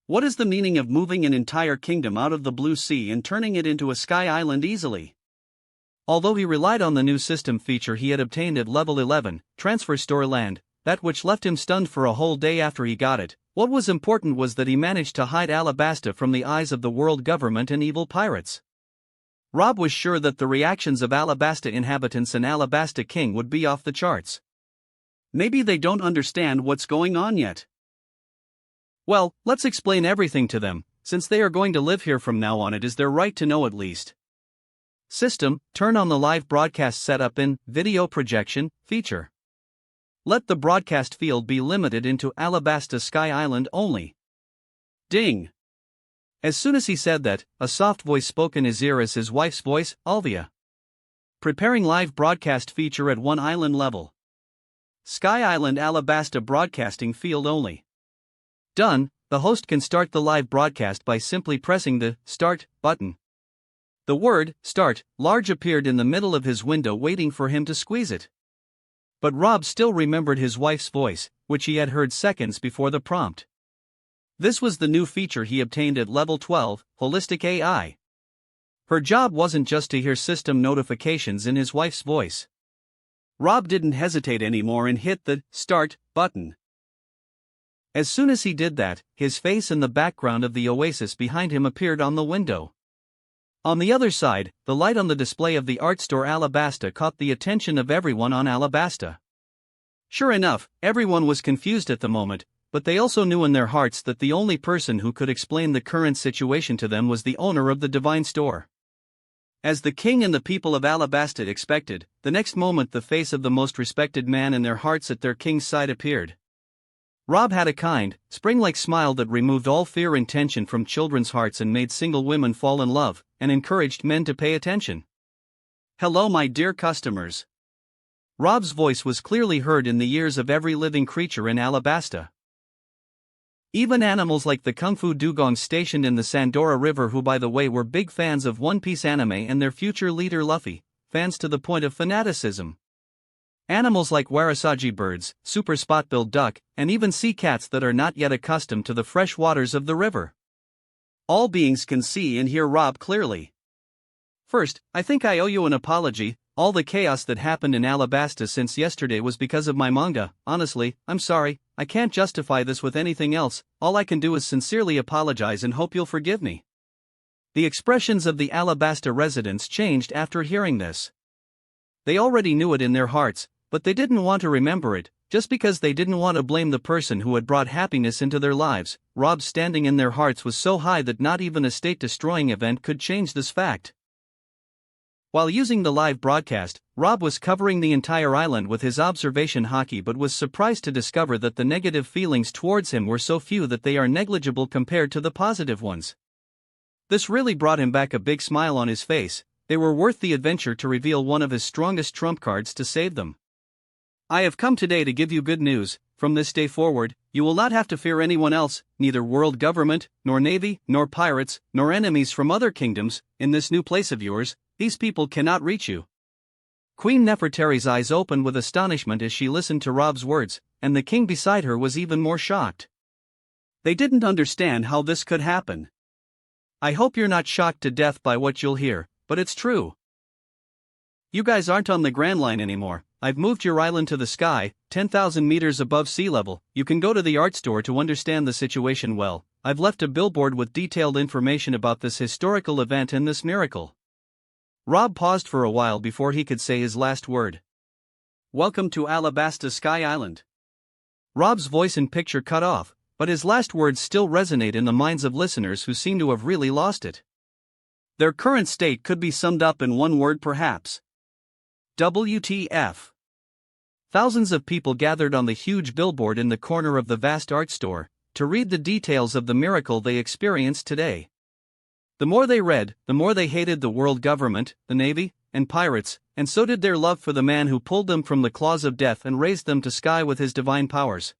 A: What is the meaning of moving an entire kingdom out of the blue sea and turning it into a sky island easily? Although he relied on the new system feature he had obtained at level 11, Transfer Store Land, that which left him stunned for a whole day after he got it, what was important was that he managed to hide Alabasta from the eyes of the world government and evil pirates. Rob was sure that the reactions of Alabasta inhabitants and Alabasta King would be off the charts. Maybe they don't understand what's going on yet. Well, let's explain everything to them, since they are going to live here from now on. It is their right to know at least. System, turn on the live broadcast setup in Video Projection feature. Let the broadcast field be limited into Alabasta Sky Island only. Ding! As soon as he said that, a soft voice spoke in his ear as his wife's voice, Alvia. Preparing live broadcast feature at 1 island level. Sky Island Alabasta broadcasting field only. Done, the host can start the live broadcast by simply pressing the Start button. The word Start large appeared in the middle of his window waiting for him to squeeze it. But Rob still remembered his wife's voice, which he had heard seconds before the prompt. This was the new feature he obtained at level 12, Holistic AI. Her job wasn't just to hear system notifications in his wife's voice. Rob didn't hesitate anymore and hit the Start button. As soon as he did that, his face and the background of the oasis behind him appeared on the window. On the other side, the light on the display of the art store Alabasta caught the attention of everyone on Alabasta. Sure enough, everyone was confused at the moment, but they also knew in their hearts that the only person who could explain the current situation to them was the owner of the divine store. As the king and the people of Alabasta expected, the next moment the face of the most respected man in their hearts at their king's side appeared. Rob had a kind, spring-like smile that removed all fear and tension from children's hearts and made single women fall in love, and encouraged men to pay attention. Hello my dear customers. Rob's voice was clearly heard in the ears of every living creature in Alabasta. Even animals like the Kung Fu dugongs stationed in the Sandora River, who by the way were big fans of One Piece anime and their future leader Luffy, fans to the point of fanaticism. Animals like Warasagi birds, super spot-billed duck, and even sea cats that are not yet accustomed to the fresh waters of the river. All beings can see and hear Rob clearly. First, I think I owe you an apology. All the chaos that happened in Alabasta since yesterday was because of my manga. Honestly, I'm sorry, I can't justify this with anything else. All I can do is sincerely apologize and hope you'll forgive me. The expressions of the Alabasta residents changed after hearing this. They already knew it in their hearts, but they didn't want to remember it, just because they didn't want to blame the person who had brought happiness into their lives. Rob's standing in their hearts was so high that not even a state-destroying event could change this fact. While using the live broadcast, Rob was covering the entire island with his observation haki, but was surprised to discover that the negative feelings towards him were so few that they are negligible compared to the positive ones. This really brought him back a big smile on his face. They were worth the adventure to reveal one of his strongest trump cards to save them. I have come today to give you good news. From this day forward, you will not have to fear anyone else, neither world government, nor navy, nor pirates, nor enemies from other kingdoms. In this new place of yours, these people cannot reach you. Queen Nefertari's eyes opened with astonishment as she listened to Rob's words, and the king beside her was even more shocked. They didn't understand how this could happen. I hope you're not shocked to death by what you'll hear, but it's true. You guys aren't on the Grand Line anymore. I've moved your island to the sky, 10,000 meters above sea level. You can go to the art store to understand the situation well. I've left a billboard with detailed information about this historical event and this miracle. Rob paused for a while before he could say his last word. Welcome to Alabasta Sky Island. Rob's voice and picture cut off, but his last words still resonate in the minds of listeners who seem to have really lost it. Their current state could be summed up in one word perhaps. WTF. Thousands of people gathered on the huge billboard in the corner of the vast art store to read the details of the miracle they experienced today. The more they read, the more they hated the world government, the navy, and pirates, and so did their love for the man who pulled them from the claws of death and raised them to sky with his divine powers.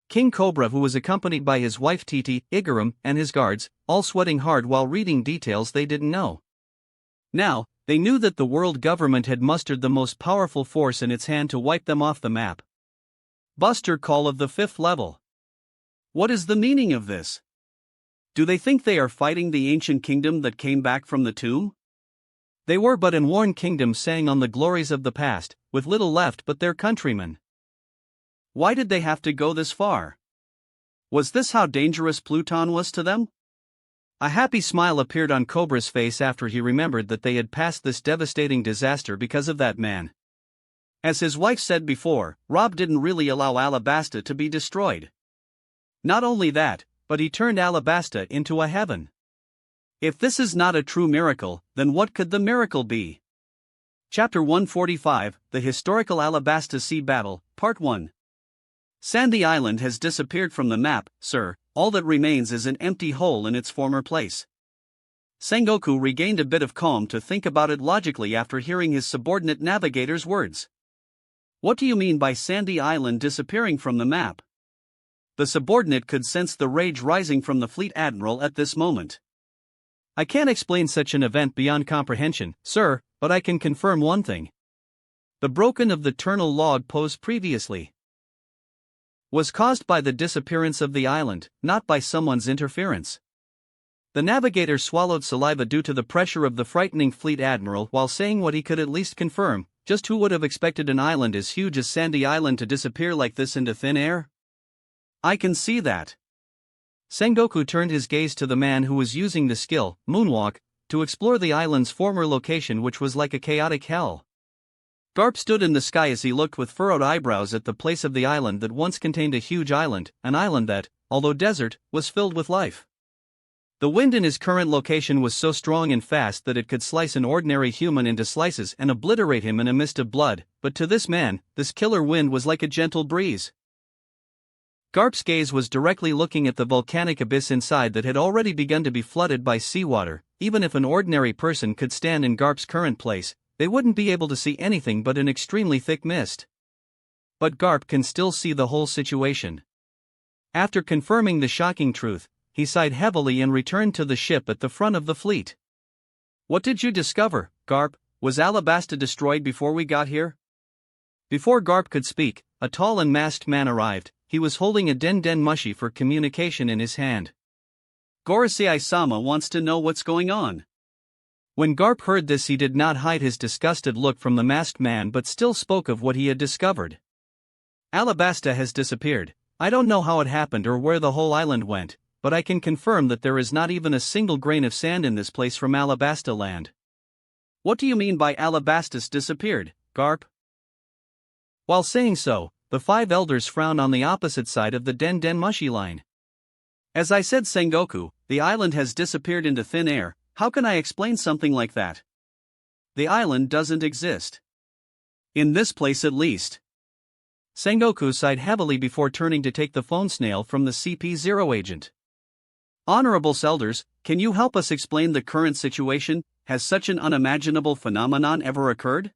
A: King Cobra, who was accompanied by his wife Titi, Igaram, and his guards, all sweating hard while reading details they didn't know. Now, they knew that the world government had mustered the most powerful force in its hand to wipe them off the map. Buster Call of the 5th level. What is the meaning of this? Do they think they are fighting the ancient kingdom that came back from the tomb? They were but an worn kingdom sang on the glories of the past, with little left but their countrymen. Why did they have to go this far? Was this how dangerous Pluton was to them? A happy smile appeared on Cobra's face after he remembered that they had passed this devastating disaster because of that man. As his wife said before, Rob didn't really allow Alabasta to be destroyed. Not only that, but he turned Alabasta into a heaven. If this is not a true miracle, then what could the miracle be? Chapter 145, The Historical Alabasta Sea Battle, Part 1. Sandy Island has disappeared from the map, sir. All that remains is an empty hole in its former place. Sengoku regained a bit of calm to think about it logically after hearing his subordinate navigator's words. What do you mean by Sandy Island disappearing from the map? The subordinate could sense the rage rising from the fleet admiral at this moment. I can't explain such an event beyond comprehension, sir, but I can confirm one thing. The broken of the Ternal log posed previously was caused by the disappearance of the island, not by someone's interference. The navigator swallowed saliva due to the pressure of the frightening fleet admiral while saying what he could at least confirm. Just who would have expected an island as huge as Sandy Island to disappear like this into thin air? I can see that. Sengoku turned his gaze to the man who was using the skill, Moonwalk, to explore the island's former location, which was like a chaotic hell. Garp stood in the sky as he looked with furrowed eyebrows at the place of the island that once contained a huge island, an island that, although desert, was filled with life. The wind in his current location was so strong and fast that it could slice an ordinary human into slices and obliterate him in a mist of blood, but to this man, this killer wind was like a gentle breeze. Garp's gaze was directly looking at the volcanic abyss inside that had already begun to be flooded by seawater. Even if an ordinary person could stand in Garp's current place, they wouldn't be able to see anything but an extremely thick mist. But Garp can still see the whole situation. After confirming the shocking truth, he sighed heavily and returned to the ship at the front of the fleet. What did you discover, Garp? Was Alabasta destroyed before we got here? Before Garp could speak, a tall and masked man arrived. He was holding a den mushi for communication in his hand. Gorosei-sama wants to know what's going on. When Garp heard this, he did not hide his disgusted look from the masked man but still spoke of what he had discovered. Alabasta has disappeared. I don't know how it happened or where the whole island went, but I can confirm that there is not even a single grain of sand in this place from Alabasta land. What do you mean by Alabastas disappeared, Garp? While saying so, the five elders frowned on the opposite side of the den mushi line. As I said, Sengoku, the island has disappeared into thin air. How can I explain something like that? The island doesn't exist. In this place at least. Sengoku sighed heavily before turning to take the phone snail from the CP0 agent. Honorable elders, can you help us explain the current situation? Has such an unimaginable phenomenon ever occurred?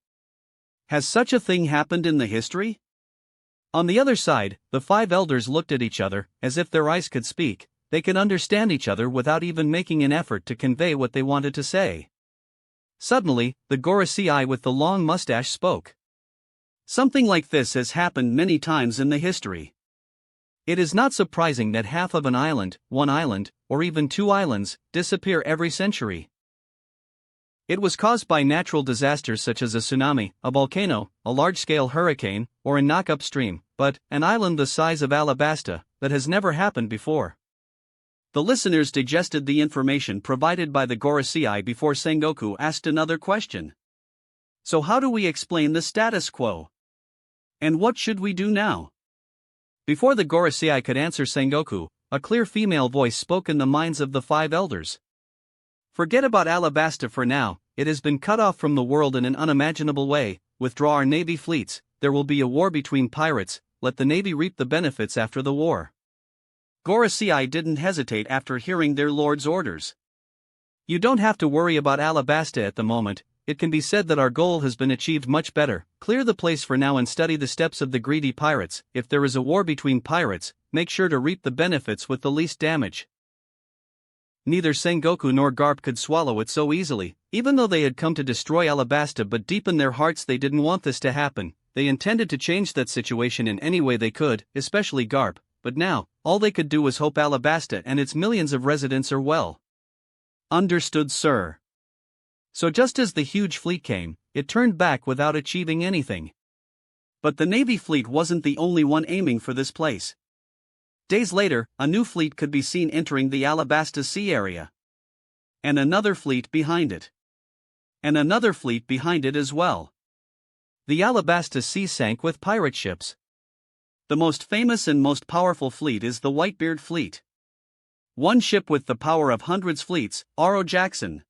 A: Has such a thing happened in the history? On the other side, the five elders looked at each other, as if their eyes could speak. They could understand each other without even making an effort to convey what they wanted to say. Suddenly, the Gorosei with the long mustache spoke. Something like this has happened many times in the history. It is not surprising that half of an island, one island, or even two islands, disappear every century. It was caused by natural disasters such as a tsunami, a volcano, a large-scale hurricane, or a knock upstream, but an island the size of Alabasta, that has never happened before. The listeners digested the information provided by the Gorosei before Sengoku asked another question. So how do we explain the status quo? And what should we do now? Before the Gorosei could answer Sengoku, a clear female voice spoke in the minds of the five elders. Forget about Alabasta for now, it has been cut off from the world in an unimaginable way. Withdraw our navy fleets, there will be a war between pirates, let the navy reap the benefits after the war. Gorosei didn't hesitate after hearing their lord's orders. You don't have to worry about Alabasta at the moment. It can be said that our goal has been achieved much better. Clear the place for now and study the steps of the greedy pirates. If there is a war between pirates, make sure to reap the benefits with the least damage. Neither Sengoku nor Garp could swallow it so easily, even though they had come to destroy Alabasta, but deep in their hearts they didn't want this to happen. They intended to change that situation in any way they could, especially Garp, but now, all they could do was hope Alabasta and its millions of residents are well. Understood, sir. So just as the huge fleet came, it turned back without achieving anything. But the Navy fleet wasn't the only one aiming for this place. Days later, a new fleet could be seen entering the Alabasta Sea area. And another fleet behind it. And another fleet behind it as well. The Alabasta Sea sank with pirate ships. The most famous and most powerful fleet is the Whitebeard fleet. One ship with the power of hundreds fleets, Aro Jackson.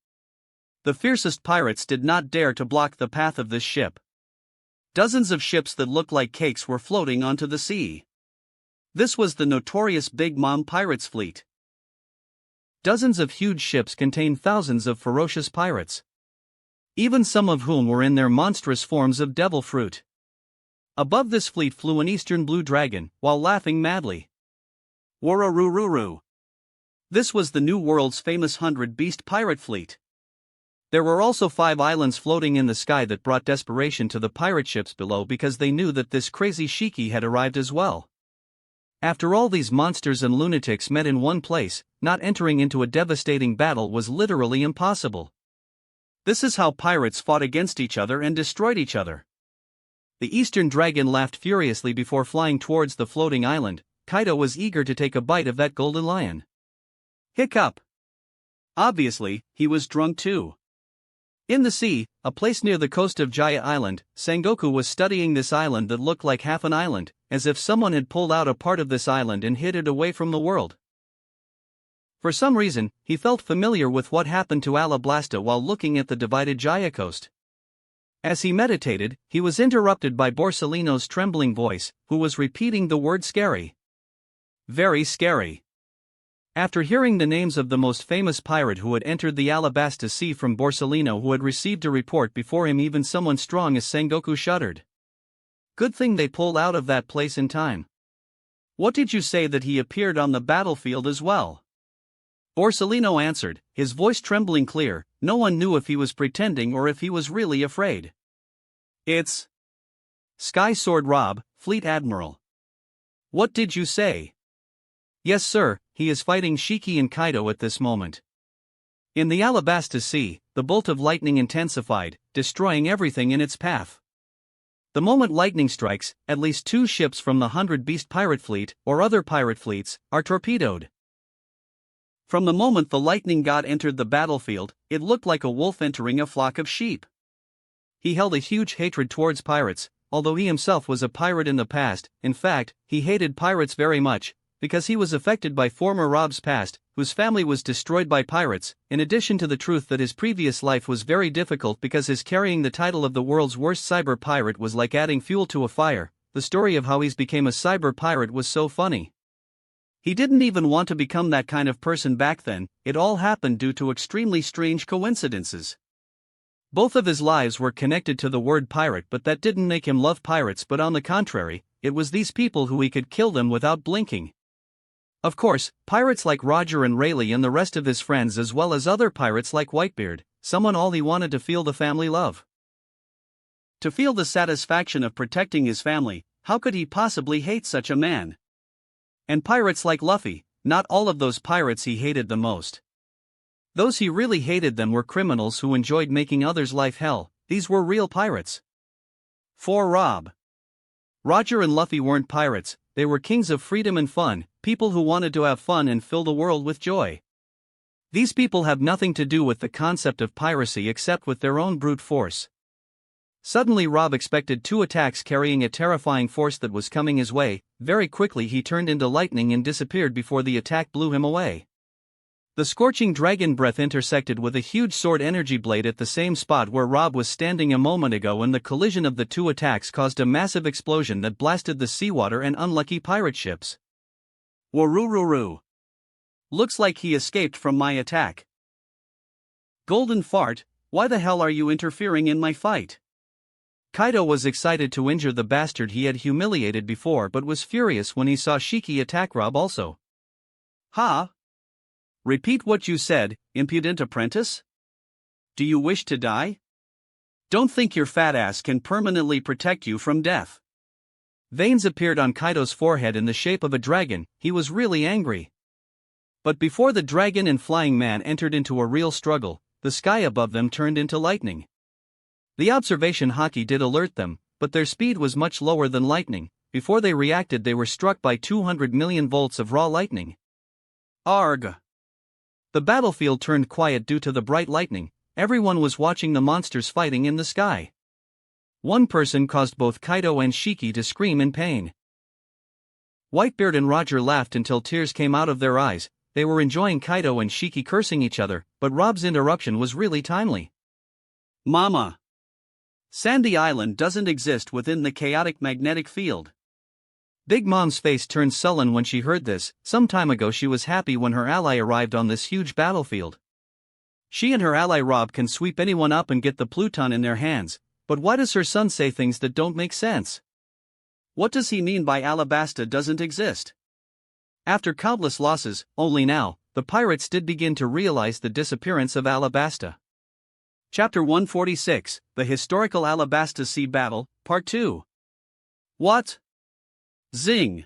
A: The fiercest pirates did not dare to block the path of this ship. Dozens of ships that looked like cakes were floating onto the sea. This was the notorious Big Mom Pirates fleet. Dozens of huge ships contained thousands of ferocious pirates, even some of whom were in their monstrous forms of devil fruit. Above this fleet flew an eastern blue dragon, while laughing madly. Wararururu. This was the New World's famous 100-beast pirate fleet. There were also 5 islands floating in the sky that brought desperation to the pirate ships below because they knew that this crazy Shiki had arrived as well. After all these monsters and lunatics met in one place, not entering into a devastating battle was literally impossible. This is how pirates fought against each other and destroyed each other. The Eastern Dragon laughed furiously before flying towards the floating island. Kaido was eager to take a bite of that golden lion. Hiccup. Obviously, he was drunk too. In the sea, a place near the coast of Jaya Island, Sengoku was studying this island that looked like half an island, as if someone had pulled out a part of this island and hid it away from the world. For some reason, he felt familiar with what happened to Alablasta while looking at the divided Jaya coast. As he meditated, he was interrupted by Borsalino's trembling voice, who was repeating the word scary. Very scary. After hearing the names of the most famous pirate who had entered the Alabasta Sea from Borsalino, who had received a report before him, even someone strong as Sengoku shuddered. Good thing they pulled out of that place in time. What did you say that he appeared on the battlefield as well? Borsalino answered, his voice trembling clear. No one knew if he was pretending or if he was really afraid. It's Sky Sword Rob, Fleet Admiral. What did you say? Yes sir, he is fighting Shiki and Kaido at this moment. In the Alabasta Sea, the bolt of lightning intensified, destroying everything in its path. The moment lightning strikes, at least 2 ships from the 100-beast pirate fleet, or other pirate fleets, are torpedoed. From the moment the lightning god entered the battlefield, it looked like a wolf entering a flock of sheep. He held a huge hatred towards pirates, although he himself was a pirate in the past. In fact, he hated pirates very much, because he was affected by former Rob's past, whose family was destroyed by pirates, in addition to the truth that his previous life was very difficult because his carrying the title of the world's worst cyber pirate was like adding fuel to a fire. The story of how he's became a cyber pirate was so funny. He didn't even want to become that kind of person back then. It all happened due to extremely strange coincidences. Both of his lives were connected to the word pirate, but that didn't make him love pirates, but on the contrary, it was these people who he could kill them without blinking. Of course, pirates like Roger and Rayleigh and the rest of his friends, as well as other pirates like Whitebeard, someone all he wanted to feel the family love. To feel the satisfaction of protecting his family, how could he possibly hate such a man? And pirates like Luffy, not all of those pirates he hated the most. Those he really hated them were criminals who enjoyed making others' life hell. These were real pirates. For Rob, Roger and Luffy weren't pirates, they were kings of freedom and fun, people who wanted to have fun and fill the world with joy. These people have nothing to do with the concept of piracy except with their own brute force. Suddenly Rob expected 2 attacks carrying a terrifying force that was coming his way. Very quickly he turned into lightning and disappeared before the attack blew him away. The scorching dragon breath intersected with a huge sword energy blade at the same spot where Rob was standing a moment ago, and the collision of the 2 attacks caused a massive explosion that blasted the seawater and unlucky pirate ships. Warururu. Looks like he escaped from my attack. Golden fart, why the hell are you interfering in my fight? Kaido was excited to injure the bastard he had humiliated before, but was furious when he saw Shiki attack Rob also. Ha! Repeat what you said, impudent apprentice? Do you wish to die? Don't think your fat ass can permanently protect you from death. Veins appeared on Kaido's forehead in the shape of a dragon. He was really angry. But before the dragon and flying man entered into a real struggle, the sky above them turned into lightning. The observation hockey did alert them, but their speed was much lower than lightning. Before they reacted, they were struck by 200 million volts of raw lightning. Arg! The battlefield turned quiet due to the bright lightning. Everyone was watching the monsters fighting in the sky. One person caused both Kaido and Shiki to scream in pain. Whitebeard and Roger laughed until tears came out of their eyes. they were enjoying Kaido and Shiki cursing each other, but Rob's interruption was really timely. Mama! Sandy Island doesn't exist within the chaotic magnetic field. Big Mom's face turned sullen when she heard this. Some time ago she was happy when her ally arrived on this huge battlefield. She and her ally Rob can sweep anyone up and get the Pluton in their hands, but why does her son say things that don't make sense? What does he mean by Alabasta doesn't exist? After countless losses, only now, the pirates did begin to realize the disappearance of Alabasta. Chapter 146, The Historical Alabasta Sea Battle, Part 2. What? Zing!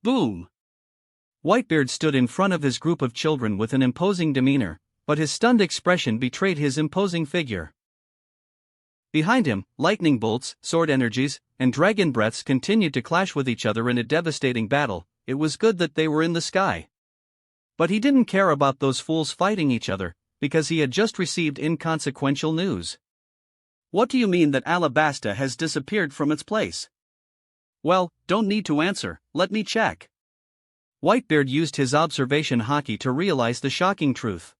A: Boom! Whitebeard stood in front of his group of children with an imposing demeanor, but his stunned expression betrayed his imposing figure. Behind him, lightning bolts, sword energies, and dragon breaths continued to clash with each other in a devastating battle. It was good that they were in the sky. But he didn't care about those fools fighting each other, because he had just received inconsequential news. What do you mean that Alabasta has disappeared from its place? Well, don't need to answer, let me check. Whitebeard used his observation haki to realize the shocking truth.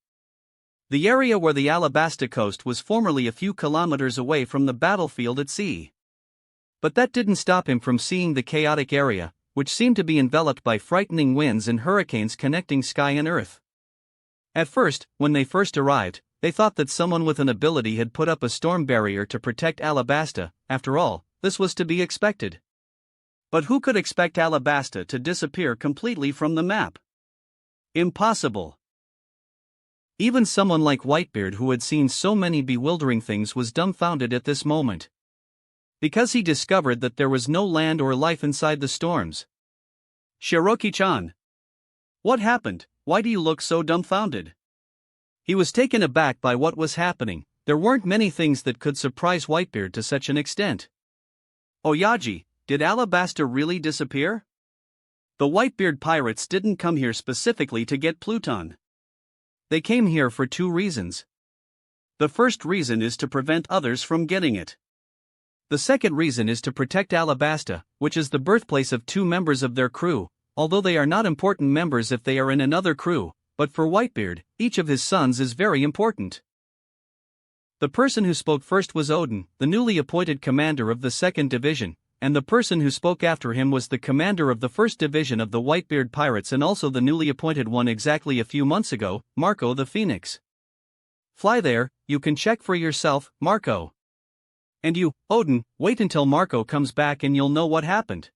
A: The area where the Alabasta coast was formerly a few kilometers away from the battlefield at sea. But that didn't stop him from seeing the chaotic area, which seemed to be enveloped by frightening winds and hurricanes connecting sky and earth. At first, when they first arrived, they thought that someone with an ability had put up a storm barrier to protect Alabasta. After all, this was to be expected. But who could expect Alabasta to disappear completely from the map? Impossible. Even someone like Whitebeard, who had seen so many bewildering things, was dumbfounded at this moment. Because he discovered that there was no land or life inside the storms. Shiroki-chan. What happened? Why do you look so dumbfounded? He was taken aback by what was happening. There weren't many things that could surprise Whitebeard to such an extent. Oyaji, did Alabasta really disappear? The Whitebeard pirates didn't come here specifically to get Pluton. They came here for two reasons. The first reason is to prevent others from getting it. The second reason is to protect Alabasta, which is the birthplace of two members of their crew, although they are not important members if they are in another crew, but for Whitebeard, each of his sons is very important. The person who spoke first was Odin, the newly appointed commander of the 2nd Division, and the person who spoke after him was the commander of the 1st Division of the Whitebeard Pirates and also the newly appointed one exactly a few months ago, Marco the Phoenix. Fly there, you can check for yourself, Marco. And you, Odin, wait until Marco comes back and you'll know what happened.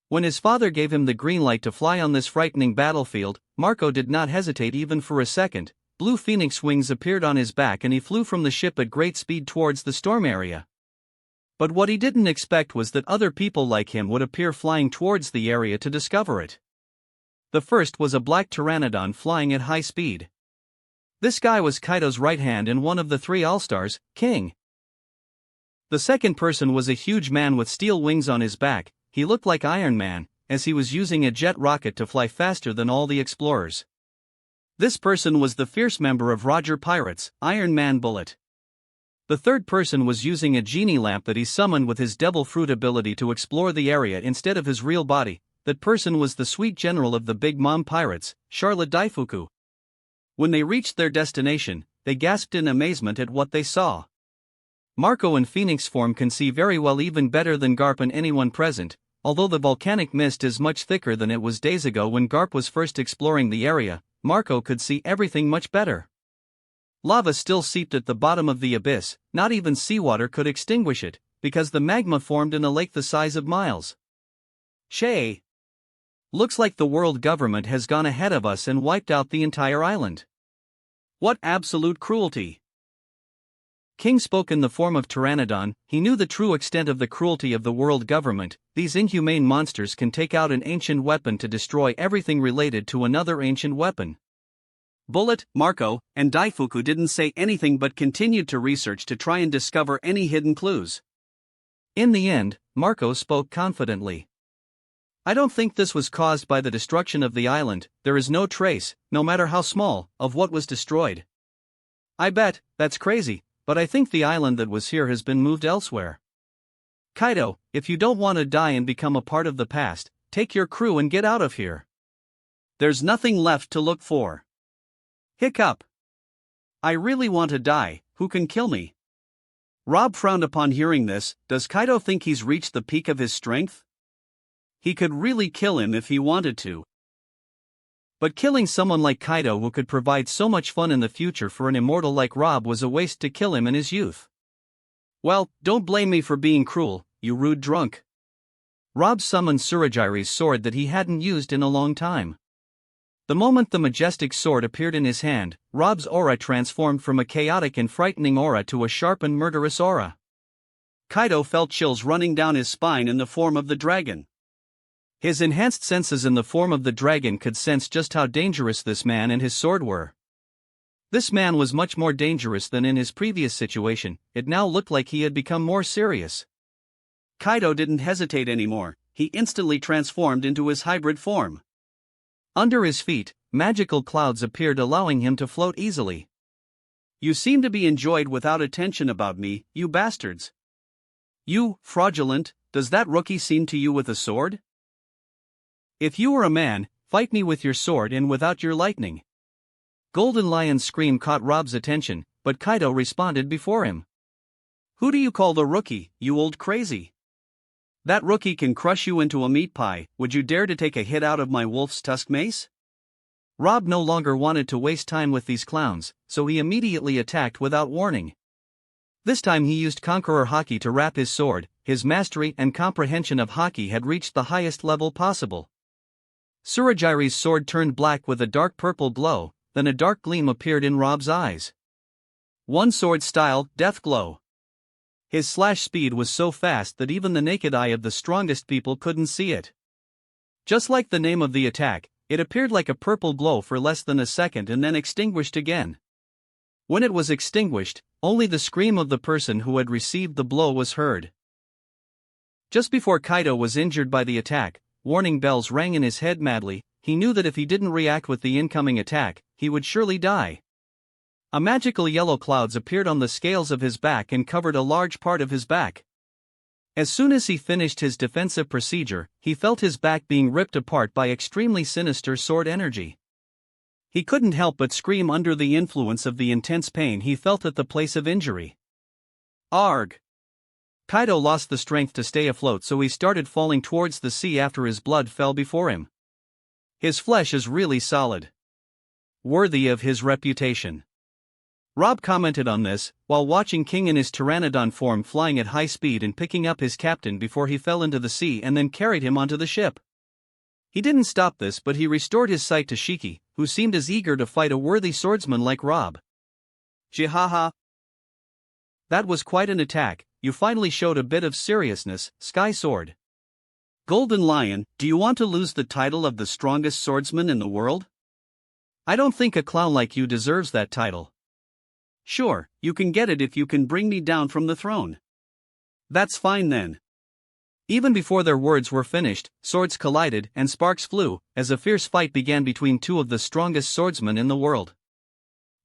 A: When his father gave him the green light to fly on this frightening battlefield, Marco did not hesitate even for a second. Blue phoenix wings appeared on his back and he flew from the ship at great speed towards the storm area. But what he didn't expect was that other people like him would appear flying towards the area to discover it. The first was a black pteranodon flying at high speed. This guy was Kaido's right hand and one of the 3 All-Stars, King. The second person was a huge man with steel wings on his back. He looked like Iron Man, as he was using a jet rocket to fly faster than all the explorers. This person was the fierce member of Roger Pirates, Iron Man Bullet. The third person was using a genie lamp that he summoned with his devil fruit ability to explore the area instead of his real body. That person was the sweet general of the Big Mom Pirates, Charlotte Daifuku. When they reached their destination, they gasped in amazement at what they saw. Marco in Phoenix form can see very well, even better than Garp and anyone present, although the volcanic mist is much thicker than it was days ago when Garp was first exploring the area. Marco could see everything much better. Lava still seeped at the bottom of the abyss, not even seawater could extinguish it, because the magma formed in a lake the size of miles. Shay! Looks like the world government has gone ahead of us and wiped out the entire island. What absolute cruelty! King spoke in the form of Pteranodon. He knew the true extent of the cruelty of the world government. These inhumane monsters can take out an ancient weapon to destroy everything related to another ancient weapon. Bullet, Marco, and Daifuku didn't say anything but continued to research to try and discover any hidden clues. In the end, Marco spoke confidently. I don't think this was caused by the destruction of the island. There is no trace, no matter how small, of what was destroyed. I bet, that's crazy. But I think the island that was here has been moved elsewhere. Kaido, if you don't want to die and become a part of the past, take your crew and get out of here. There's nothing left to look for. Hiccup. I really want to die, who can kill me? Rob frowned upon hearing this. Does Kaido think he's reached the peak of his strength? He could really kill him if he wanted to. But killing someone like Kaido who could provide so much fun in the future for an immortal like Rob was a waste to kill him in his youth. Well, don't blame me for being cruel, you rude drunk. Rob summoned Surajiri's sword that he hadn't used in a long time. The moment the majestic sword appeared in his hand, Rob's aura transformed from a chaotic and frightening aura to a sharp and murderous aura. Kaido felt chills running down his spine in the form of the dragon. His enhanced senses in the form of the dragon could sense just how dangerous this man and his sword were. This man was much more dangerous than in his previous situation. It now looked like he had become more serious. Kaido didn't hesitate anymore, he instantly transformed into his hybrid form. Under his feet, magical clouds appeared, allowing him to float easily. You seem to be enjoyed without attention about me, you bastards. You, fraudulent, does that rookie seem to you with a sword? If you were a man, fight me with your sword and without your lightning. Golden Lion's scream caught Rob's attention, but Kaido responded before him. Who do you call the rookie, you old crazy? That rookie can crush you into a meat pie. Would you dare to take a hit out of my wolf's tusk mace? Rob no longer wanted to waste time with these clowns, so he immediately attacked without warning. This time he used Conqueror Haki to wrap his sword. His mastery and comprehension of Haki had reached the highest level possible. Surajiri's sword turned black with a dark purple glow, then a dark gleam appeared in Rob's eyes. One sword style, Death Glow. His slash speed was so fast that even the naked eye of the strongest people couldn't see it. Just like the name of the attack, it appeared like a purple glow for less than a second and then extinguished again. When it was extinguished, only the scream of the person who had received the blow was heard. Just before Kaido was injured by the attack, warning bells rang in his head madly. He knew that if he didn't react with the incoming attack, he would surely die. A magical yellow clouds appeared on the scales of his back and covered a large part of his back. As soon as he finished his defensive procedure, he felt his back being ripped apart by extremely sinister sword energy. He couldn't help but scream under the influence of the intense pain he felt at the place of injury. Arg! Kaido lost the strength to stay afloat, so he started falling towards the sea after his blood fell before him. His flesh is really solid. Worthy of his reputation. Rob commented on this, while watching King in his pteranodon form flying at high speed and picking up his captain before he fell into the sea and then carried him onto the ship. He didn't stop this, but he restored his sight to Shiki, who seemed as eager to fight a worthy swordsman like Rob. Jihaha! That was quite an attack. You finally showed a bit of seriousness, Sky Sword. Golden Lion, do you want to lose the title of the strongest swordsman in the world? I don't think a clown like you deserves that title. Sure, you can get it if you can bring me down from the throne. That's fine then. Even before their words were finished, swords collided and sparks flew, as a fierce fight began between two of the strongest swordsmen in the world.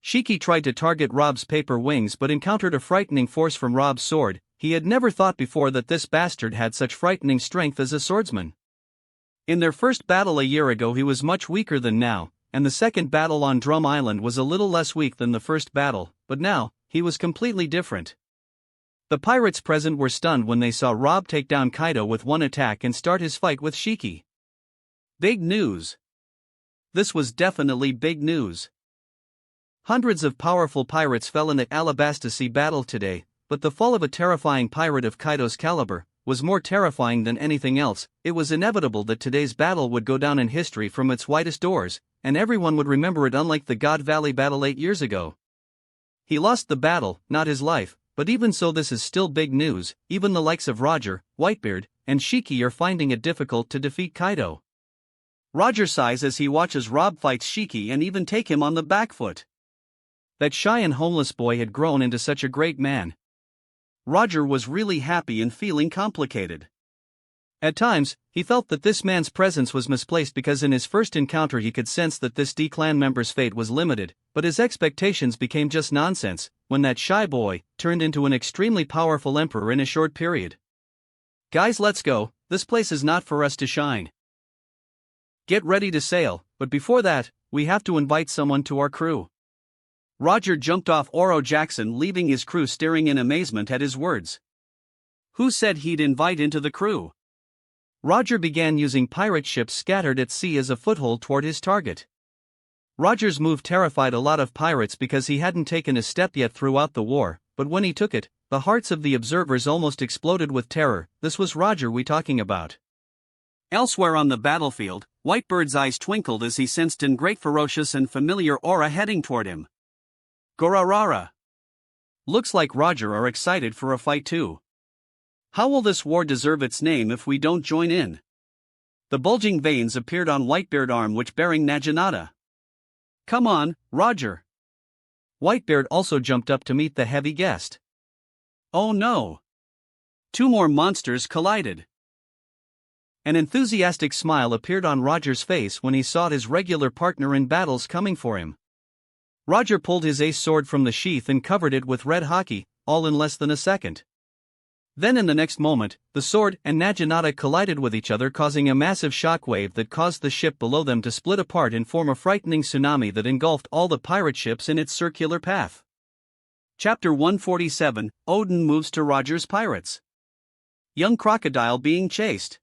A: Shiki tried to target Rob's paper wings but encountered a frightening force from Rob's sword. He had never thought before that this bastard had such frightening strength as a swordsman. In their first battle a year ago he was much weaker than now, and the second battle on Drum Island was a little less weak than the first battle, but now, he was completely different. The pirates present were stunned when they saw Rob take down Kaido with one attack and start his fight with Shiki. Big news. This was definitely big news. Hundreds of powerful pirates fell in the Alabasta Sea battle today, but the fall of a terrifying pirate of Kaido's caliber was more terrifying than anything else. It was inevitable that today's battle would go down in history from its widest doors, and everyone would remember it, unlike the God Valley battle 8 years ago. He lost the battle, not his life, but even so this is still big news. Even the likes of Roger, Whitebeard, and Shiki are finding it difficult to defeat Kaido. Roger sighs as he watches Rob fight Shiki and even take him on the back foot. That shy and homeless boy had grown into such a great man. Roger was really happy and feeling complicated. At times, he felt that this man's presence was misplaced because in his first encounter he could sense that this D-clan member's fate was limited, but his expectations became just nonsense when that shy boy turned into an extremely powerful emperor in a short period. Guys, let's go, this place is not for us to shine. Get ready to sail, but before that, we have to invite someone to our crew. Roger jumped off Oro Jackson, leaving his crew staring in amazement at his words. Who said he'd invite into the crew? Roger began using pirate ships scattered at sea as a foothold toward his target. Roger's move terrified a lot of pirates because he hadn't taken a step yet throughout the war, but when he took it, the hearts of the observers almost exploded with terror. This was Roger we talking about. Elsewhere on the battlefield, Whitebeard's eyes twinkled as he sensed a great ferocious and familiar aura heading toward him. Gorarara. Looks like Roger are excited for a fight too. How will this war deserve its name if we don't join in? The bulging veins appeared on Whitebeard's arm which bearing Naginata. Come on, Roger. Whitebeard also jumped up to meet the heavy guest. Oh no! Two more monsters collided. An enthusiastic smile appeared on Roger's face when he saw his regular partner in battles coming for him. Roger pulled his ace sword from the sheath and covered it with red hockey, all in less than a second. Then in the next moment, the sword and Naginata collided with each other, causing a massive shockwave that caused the ship below them to split apart and form a frightening tsunami that engulfed all the pirate ships in its circular path. Chapter 147, Odin moves to Roger's pirates. Young crocodile being chased.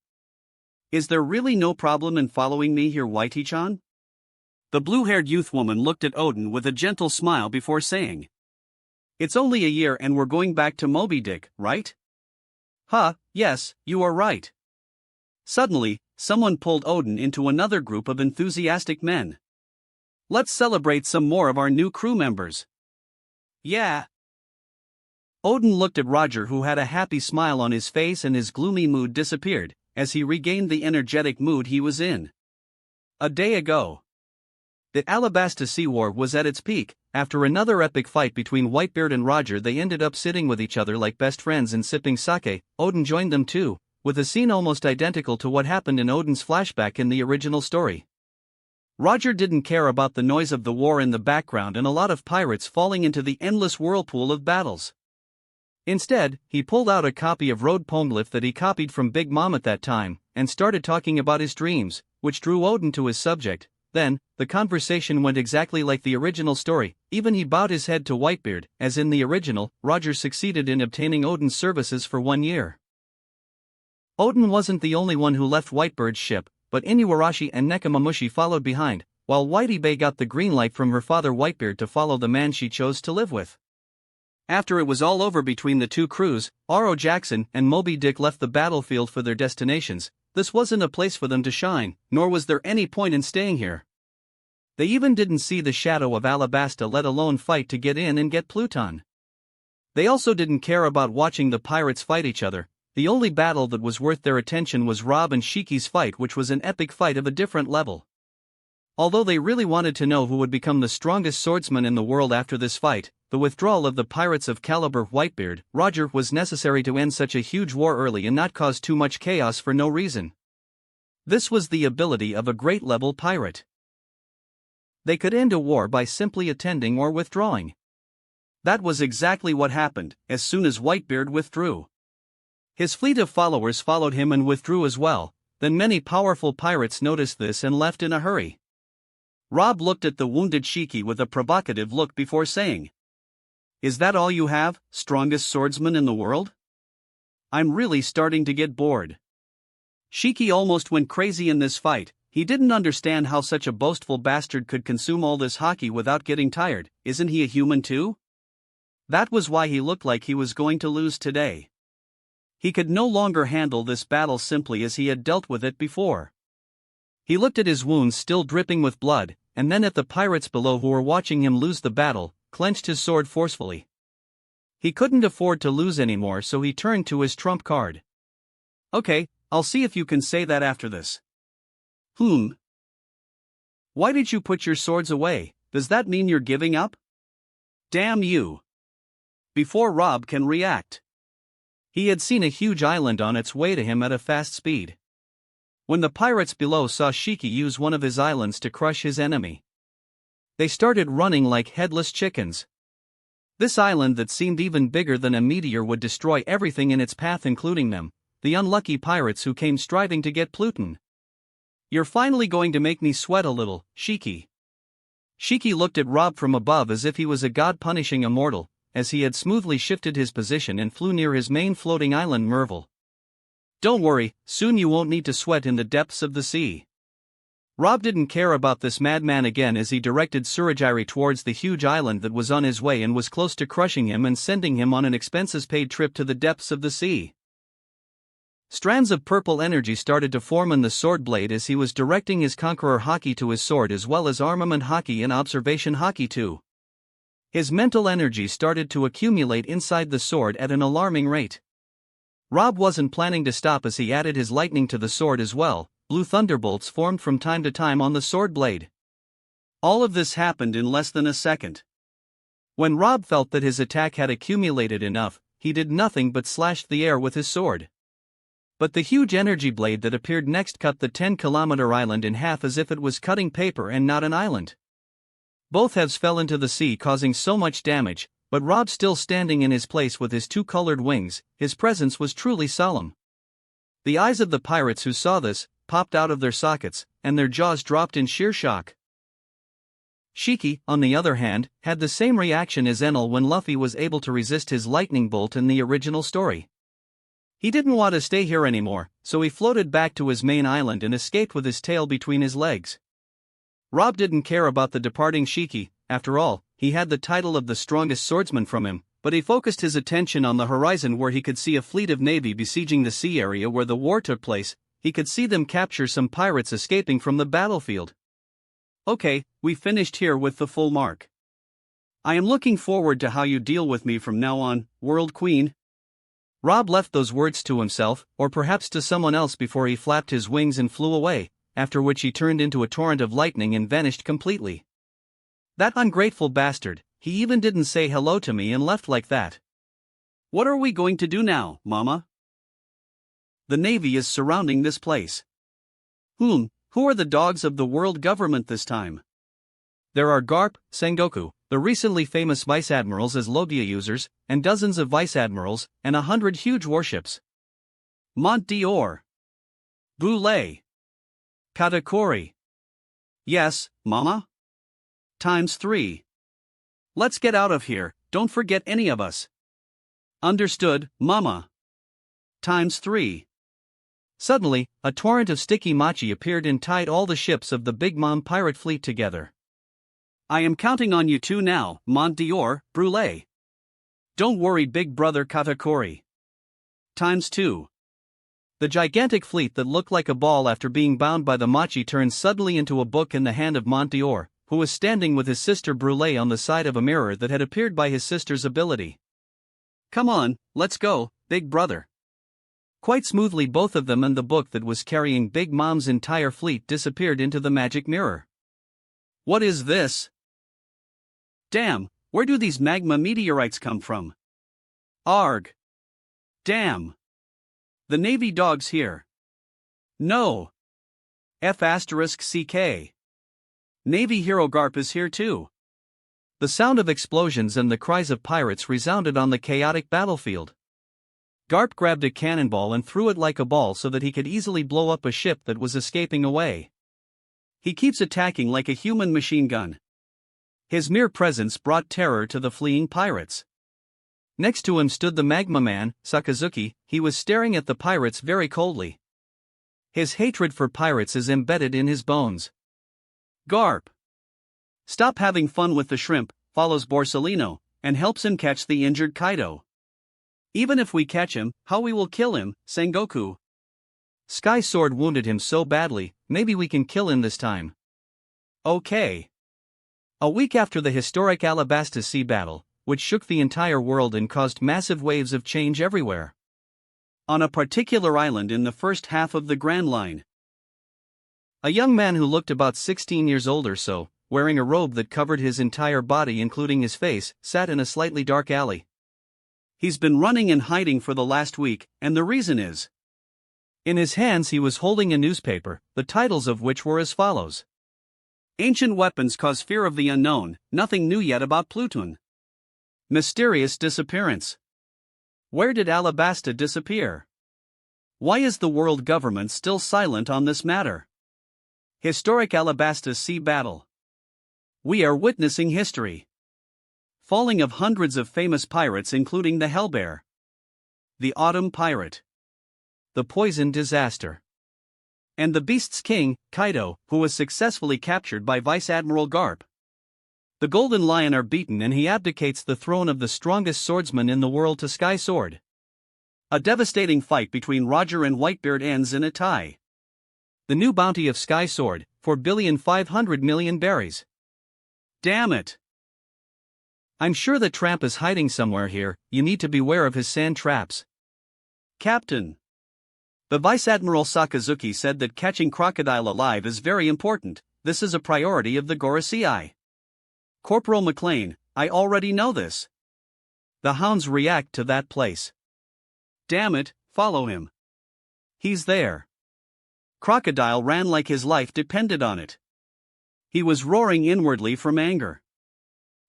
A: Is there really no problem in following me here, Whitey-chan? The blue-haired youth woman looked at Odin with a gentle smile before saying. It's only a year and we're going back to Moby Dick, right? Yes, you are right. Suddenly, someone pulled Odin into another group of enthusiastic men. Let's celebrate some more of our new crew members. Yeah. Odin looked at Roger, who had a happy smile on his face, and his gloomy mood disappeared as he regained the energetic mood he was in. A day ago. The Alabasta Sea War was at its peak. After another epic fight between Whitebeard and Roger, they ended up sitting with each other like best friends and sipping sake. Odin joined them too, with a scene almost identical to what happened in Odin's flashback in the original story. Roger didn't care about the noise of the war in the background and a lot of pirates falling into the endless whirlpool of battles. Instead, he pulled out a copy of Road Poneglyph that he copied from Big Mom at that time, and started talking about his dreams, which drew Odin to his subject. Then, the conversation went exactly like the original story. Even he bowed his head to Whitebeard. As in the original, Roger succeeded in obtaining Odin's services for 1 year. Odin wasn't the only one who left Whitebeard's ship, but Inuarashi and Nekomamushi followed behind, while Whitey Bay got the green light from her father Whitebeard to follow the man she chose to live with. After it was all over between the two crews, Oro Jackson and Moby Dick left the battlefield for their destinations. This wasn't a place for them to shine, nor was there any point in staying here. They even didn't see the shadow of Alabasta, let alone fight to get in and get Pluton. They also didn't care about watching the pirates fight each other. The only battle that was worth their attention was Rob and Shiki's fight, which was an epic fight of a different level. Although they really wanted to know who would become the strongest swordsman in the world after this fight, the withdrawal of the pirates of Caliber Whitebeard, Roger, was necessary to end such a huge war early and not cause too much chaos for no reason. This was the ability of a great level pirate. They could end a war by simply attending or withdrawing. That was exactly what happened. As soon as Whitebeard withdrew, his fleet of followers followed him and withdrew as well. Then many powerful pirates noticed this and left in a hurry. Rob looked at the wounded Shiki with a provocative look before saying, "Is that all you have, strongest swordsman in the world? I'm really starting to get bored." Shiki almost went crazy in this fight. He didn't understand how such a boastful bastard could consume all this hockey without getting tired. Isn't he a human too? That was why he looked like he was going to lose today. He could no longer handle this battle simply as he had dealt with it before. He looked at his wounds still dripping with blood, and then at the pirates below who were watching him lose the battle, clenched his sword forcefully. He couldn't afford to lose anymore, so he turned to his trump card. "Okay, I'll see if you can say that after this." Why did you put your swords away? Does that mean you're giving up? Damn you. Before Rob can react, he had seen a huge island on its way to him at a fast speed. When the pirates below saw Shiki use one of his islands to crush his enemy, they started running like headless chickens. This island that seemed even bigger than a meteor would destroy everything in its path, including them, the unlucky pirates who came striving to get Pluton. You're finally going to make me sweat a little, Shiki. Shiki looked at Rob from above as if he was a god punishing a mortal, as he had smoothly shifted his position and flew near his main floating island Merville. Don't worry, soon you won't need to sweat in the depths of the sea. Rob didn't care about this madman again as he directed Surajiri towards the huge island that was on his way and was close to crushing him and sending him on an expenses-paid trip to the depths of the sea. Strands of purple energy started to form on the sword blade as he was directing his Conqueror Haki to his sword as well as Armament Haki and Observation Haki too. His mental energy started to accumulate inside the sword at an alarming rate. Rob wasn't planning to stop as he added his lightning to the sword as well. Blue thunderbolts formed from time to time on the sword blade. All of this happened in less than a second. When Rob felt that his attack had accumulated enough, he did nothing but slashed the air with his sword. But the huge energy blade that appeared next cut the 10-kilometer island in half as if it was cutting paper and not an island. Both halves fell into the sea causing so much damage, but Rob still standing in his place with his two colored wings, his presence was truly solemn. The eyes of the pirates who saw this popped out of their sockets, and their jaws dropped in sheer shock. Shiki, on the other hand, had the same reaction as Enel when Luffy was able to resist his lightning bolt in the original story. He didn't want to stay here anymore, so he floated back to his main island and escaped with his tail between his legs. Rob didn't care about the departing Shiki. After all, he had the title of the strongest swordsman from him, but he focused his attention on the horizon where he could see a fleet of navy besieging the sea area where the war took place. He could see them capture some pirates escaping from the battlefield. Okay, we finished here with the full mark. I am looking forward to how you deal with me from now on, World Queen. Rob left those words to himself, or perhaps to someone else before he flapped his wings and flew away, after which he turned into a torrent of lightning and vanished completely. That ungrateful bastard, he even didn't say hello to me and left like that. What are we going to do now, Mama? The Navy is surrounding this place. Who are the dogs of the world government this time? There are Garp, Sengoku, the recently famous vice admirals as Logia users, and dozens of vice admirals, and 100 huge warships. Mont Dior. Boulay. Katakuri. Yes, Mama? ×3. Let's get out of here, don't forget any of us. Understood, Mama. ×3. Suddenly, a torrent of sticky mochi appeared and tied all the ships of the Big Mom pirate fleet together. I am counting on you two now, Mont Dior, Brûlé. Don't worry, big brother Katakuri. ×2. The gigantic fleet that looked like a ball after being bound by the mochi turned suddenly into a book in the hand of Mont Dior, who was standing with his sister Brûlé on the side of a mirror that had appeared by his sister's ability. Come on, let's go, big brother. Quite smoothly both of them and the book that was carrying Big Mom's entire fleet disappeared into the magic mirror. What is this? Damn, where do these magma meteorites come from? Arg. Damn. The Navy dog's here. No. F***CK. Navy hero Garp is here too. The sound of explosions and the cries of pirates resounded on the chaotic battlefield. Garp grabbed a cannonball and threw it like a ball so that he could easily blow up a ship that was escaping away. He keeps attacking like a human machine gun. His mere presence brought terror to the fleeing pirates. Next to him stood the Magma Man, Sakazuki. He was staring at the pirates very coldly. His hatred for pirates is embedded in his bones. Garp. Stop having fun with the shrimp, follows Borsalino, and helps him catch the injured Kaido. Even if we catch him, how we will kill him, Sengoku? Sky Sword wounded him so badly, maybe we can kill him this time. Okay. A week after the historic Alabasta Sea battle, which shook the entire world and caused massive waves of change everywhere. On a particular island in the first half of the Grand Line. A young man who looked about 16 years old or so, wearing a robe that covered his entire body including his face, sat in a slightly dark alley. He's been running and hiding for the last week, and the reason is. In his hands he was holding a newspaper, the titles of which were as follows. Ancient weapons cause fear of the unknown, nothing new yet about Pluton. Mysterious disappearance. Where did Alabasta disappear? Why is the world government still silent on this matter? Historic Alabasta Sea Battle. We are witnessing history. Falling of hundreds of famous pirates, including the Hellbear, the Autumn Pirate, the Poison Disaster, and the Beast's King, Kaido, who was successfully captured by Vice Admiral Garp. The Golden Lion are beaten and he abdicates the throne of the strongest swordsman in the world to Sky Sword. A devastating fight between Roger and Whitebeard ends in a tie. The new bounty of Sky Sword, 4,500,000,000 berries. Damn it! I'm sure that Tramp is hiding somewhere here, you need to beware of his sand traps. Captain. The Vice Admiral Sakazuki said that catching crocodile alive is very important, this is a priority of the Gorosei. Corporal McLean, I already know this. The hounds react to that place. Damn it, follow him. He's there. Crocodile ran like his life depended on it. He was roaring inwardly from anger.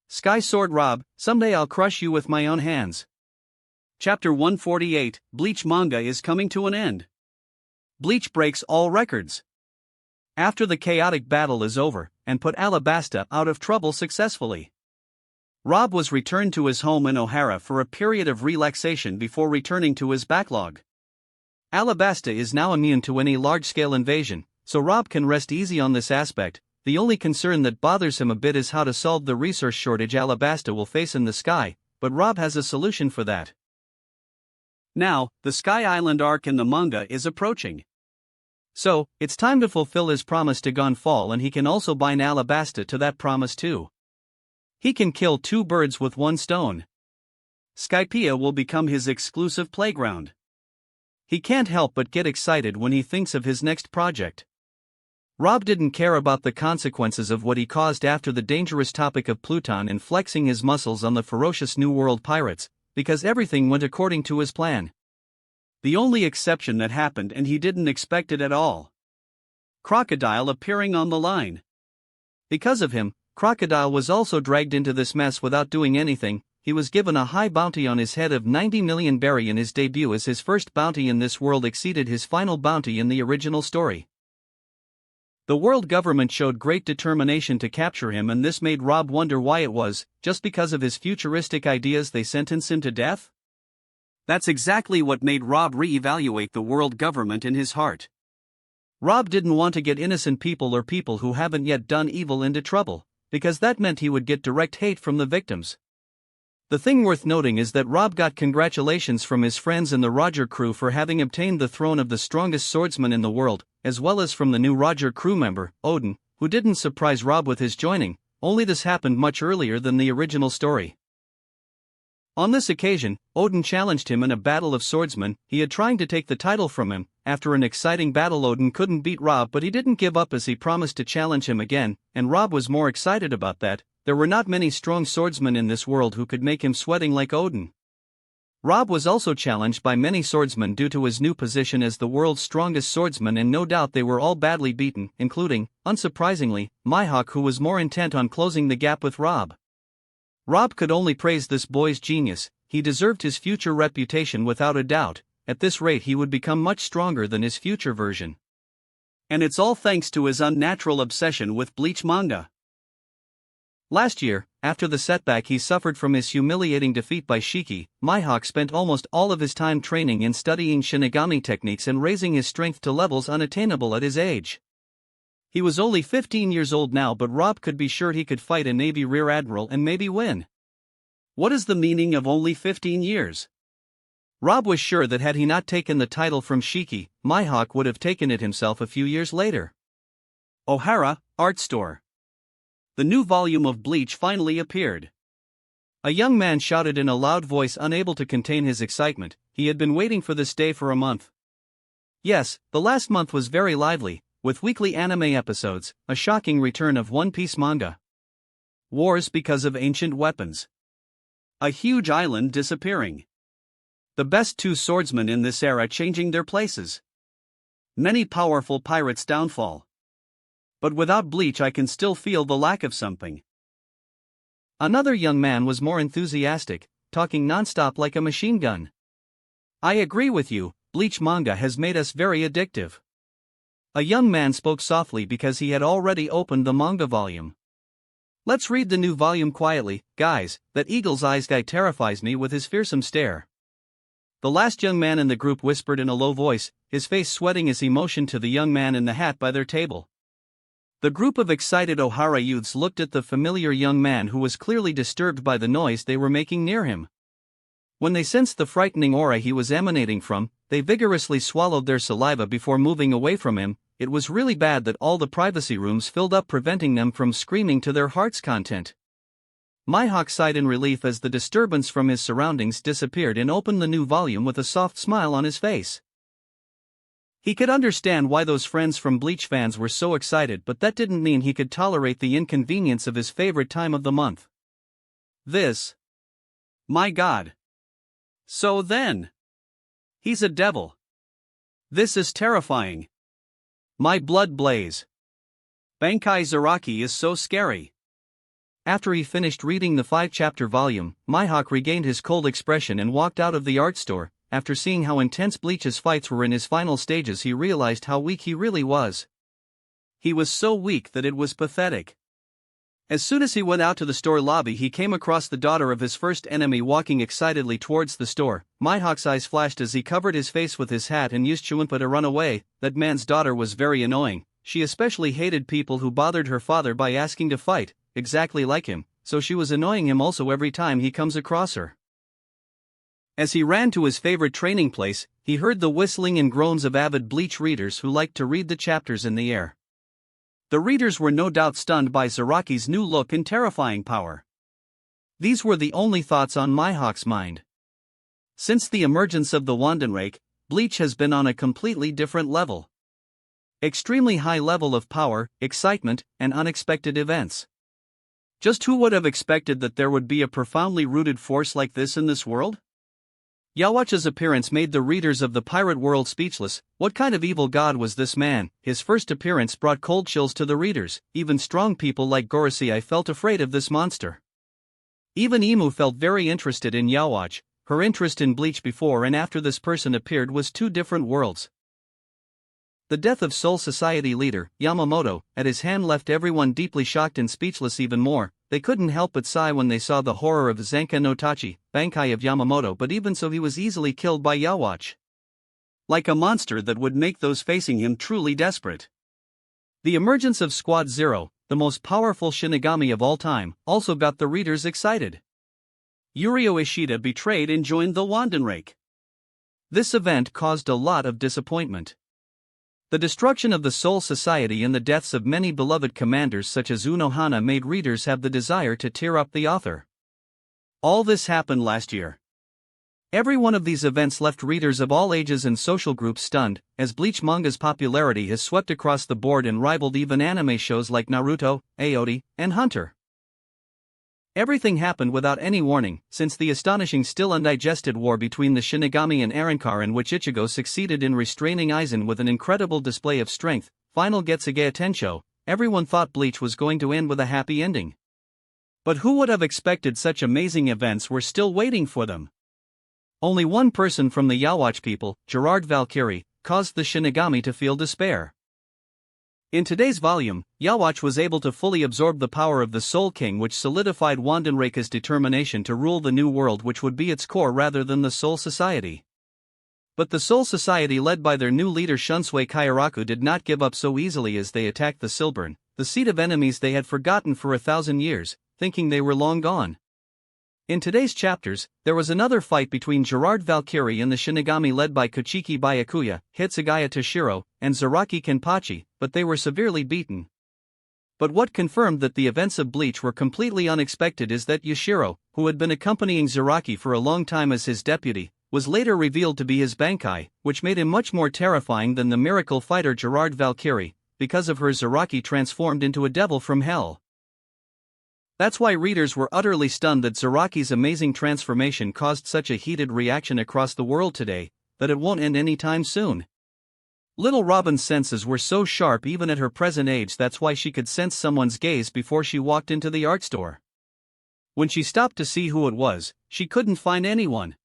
A: Sky Sword Rob, someday I'll crush you with my own hands. Chapter 148, Bleach manga is coming to an end. Bleach breaks all records. After the chaotic battle is over, and put Alabasta out of trouble successfully, Rob was returned to his home in Ohara for a period of relaxation before returning to his backlog. Alabasta is now immune to any large-scale invasion, so Rob can rest easy on this aspect. The only concern that bothers him a bit is how to solve the resource shortage Alabasta will face in the sky, but Rob has a solution for that. Now, the Sky Island arc in the manga is approaching. So, it's time to fulfill his promise to Gonfall, and he can also bind Alabasta to that promise too. He can kill two birds with one stone. Skypiea will become his exclusive playground. He can't help but get excited when he thinks of his next project. Rob didn't care about the consequences of what he caused after the dangerous topic of Pluton and flexing his muscles on the ferocious New World pirates, because everything went according to his plan. The only exception that happened, and he didn't expect it at all. Crocodile appearing on the line. Because of him, Crocodile was also dragged into this mess without doing anything. He was given a high bounty on his head of 90 million berry in his debut, as his first bounty in this world exceeded his final bounty in the original story. The world government showed great determination to capture him, and this made Rob wonder why it was, just because of his futuristic ideas, they sentenced him to death? That's exactly what made Rob re-evaluate the world government in his heart. Rob didn't want to get innocent people or people who haven't yet done evil into trouble, because that meant he would get direct hate from the victims. The thing worth noting is that Rob got congratulations from his friends in the Roger crew for having obtained the throne of the strongest swordsman in the world, as well as from the new Roger crew member, Odin, who didn't surprise Rob with his joining, only this happened much earlier than the original story. On this occasion, Odin challenged him in a battle of swordsmen. He had trying to take the title from him. After an exciting battle, Odin couldn't beat Rob, but he didn't give up as he promised to challenge him again, and Rob was more excited about that. There were not many strong swordsmen in this world who could make him sweating like Odin. Rob was also challenged by many swordsmen due to his new position as the world's strongest swordsman, and no doubt they were all badly beaten, including, unsurprisingly, Mihawk, who was more intent on closing the gap with Rob. Rob could only praise this boy's genius. He deserved his future reputation without a doubt. At this rate he would become much stronger than his future version. And it's all thanks to his unnatural obsession with Bleach manga. Last year, after the setback he suffered from his humiliating defeat by Shiki, Mihawk spent almost all of his time training and studying Shinigami techniques and raising his strength to levels unattainable at his age. He was only 15 years old now, but Rob could be sure he could fight a Navy Rear Admiral and maybe win. What is the meaning of only 15 years? Rob was sure that had he not taken the title from Shiki, Mihawk would have taken it himself a few years later. Ohara, Art Store. The new volume of Bleach finally appeared. A young man shouted in a loud voice, unable to contain his excitement. He had been waiting for this day for a month. Yes, the last month was very lively, with weekly anime episodes, a shocking return of One Piece manga. Wars because of ancient weapons. A huge island disappearing. The best two swordsmen in this era changing their places. Many powerful pirates' downfall. But without Bleach I can still feel the lack of something. Another young man was more enthusiastic, talking non-stop like a machine gun. I agree with you, Bleach manga has made us very addictive. A young man spoke softly because he had already opened the manga volume. Let's read the new volume quietly, guys. That eagle's eyes guy terrifies me with his fearsome stare. The last young man in the group whispered in a low voice, his face sweating as he motioned to the young man in the hat by their table. The group of excited Ohara youths looked at the familiar young man who was clearly disturbed by the noise they were making near him. When they sensed the frightening aura he was emanating from, they vigorously swallowed their saliva before moving away from him. It was really bad that all the privacy rooms filled up, preventing them from screaming to their heart's content. Mihawk sighed in relief as the disturbance from his surroundings disappeared and opened the new volume with a soft smile on his face. He could understand why those friends from Bleach fans were so excited, but that didn't mean he could tolerate the inconvenience of his favorite time of the month. This. My God. So then. He's a devil. This is terrifying. My blood blaze. Bankai Zaraki is so scary. After he finished reading the 5-chapter volume, Mihawk regained his cold expression and walked out of the art store. After seeing how intense Bleach's fights were in his final stages, he realized how weak he really was. He was so weak that it was pathetic. As soon as he went out to the store lobby, he came across the daughter of his first enemy walking excitedly towards the store. Mihawk's eyes flashed as he covered his face with his hat and used Chuunpa to run away. That man's daughter was very annoying. She especially hated people who bothered her father by asking to fight, exactly like him, so she was annoying him also every time he comes across her. As he ran to his favorite training place, he heard the whistling and groans of avid Bleach readers who liked to read the chapters in the air. The readers were no doubt stunned by Zaraki's new look and terrifying power. These were the only thoughts on Mihawk's mind. Since the emergence of the Wandenrake, Bleach has been on a completely different level. Extremely high level of power, excitement, and unexpected events. Just who would have expected that there would be a profoundly rooted force like this in this world? Yhwach's appearance made the readers of the pirate world speechless. What kind of evil god was this man? His first appearance brought cold chills to the readers. Even strong people like Gorosei felt afraid of this monster. Even Imu felt very interested in Yhwach. Her interest in Bleach before and after this person appeared was two different worlds. The death of Soul Society leader, Yamamoto, at his hand left everyone deeply shocked and speechless even more. They couldn't help but sigh when they saw the horror of Zanka no Tachi, Bankai of Yamamoto, but even so he was easily killed by Yhwach. Like a monster that would make those facing him truly desperate. The emergence of Squad Zero, the most powerful Shinigami of all time, also got the readers excited. Yurio Ishida betrayed and joined the Wandenrake. This event caused a lot of disappointment. The destruction of the Soul Society and the deaths of many beloved commanders such as Unohana made readers have the desire to tear up the author. All this happened last year. Every one of these events left readers of all ages and social groups stunned, as Bleach manga's popularity has swept across the board and rivaled even anime shows like Naruto, Aote, and Hunter. Everything happened without any warning, since the astonishing still undigested war between the Shinigami and Arrancar, in which Ichigo succeeded in restraining Aizen with an incredible display of strength. Final Getsuge Tensho, everyone thought Bleach was going to end with a happy ending. But who would have expected such amazing events were still waiting for them? Only one person from the Yhwach people, Gerard Valkyrie, caused the Shinigami to feel despair. In today's volume, Yhwach was able to fully absorb the power of the Soul King, which solidified Wandenrake's determination to rule the new world, which would be its core rather than the Soul Society. But the Soul Society, led by their new leader Shunsui Kairaku, did not give up so easily as they attacked the Silburn, the seat of enemies they had forgotten for 1,000 years, thinking they were long gone. In today's chapters, there was another fight between Gerard Valkyrie and the Shinigami led by Kochiki Byakuya, Hitsugaya Toshiro, and Zaraki Kenpachi, but they were severely beaten. But what confirmed that the events of Bleach were completely unexpected is that Yashiro, who had been accompanying Zaraki for a long time as his deputy, was later revealed to be his Bankai, which made him much more terrifying than the miracle fighter Gerard Valkyrie. Because of her, Zaraki transformed into a devil from hell. That's why readers were utterly stunned that Zaraki's amazing transformation caused such a heated reaction across the world today, that it won't end anytime soon. Little Robin's senses were so sharp even at her present age, that's why she could sense someone's gaze before she walked into the art store. When she stopped to see who it was, she couldn't find anyone.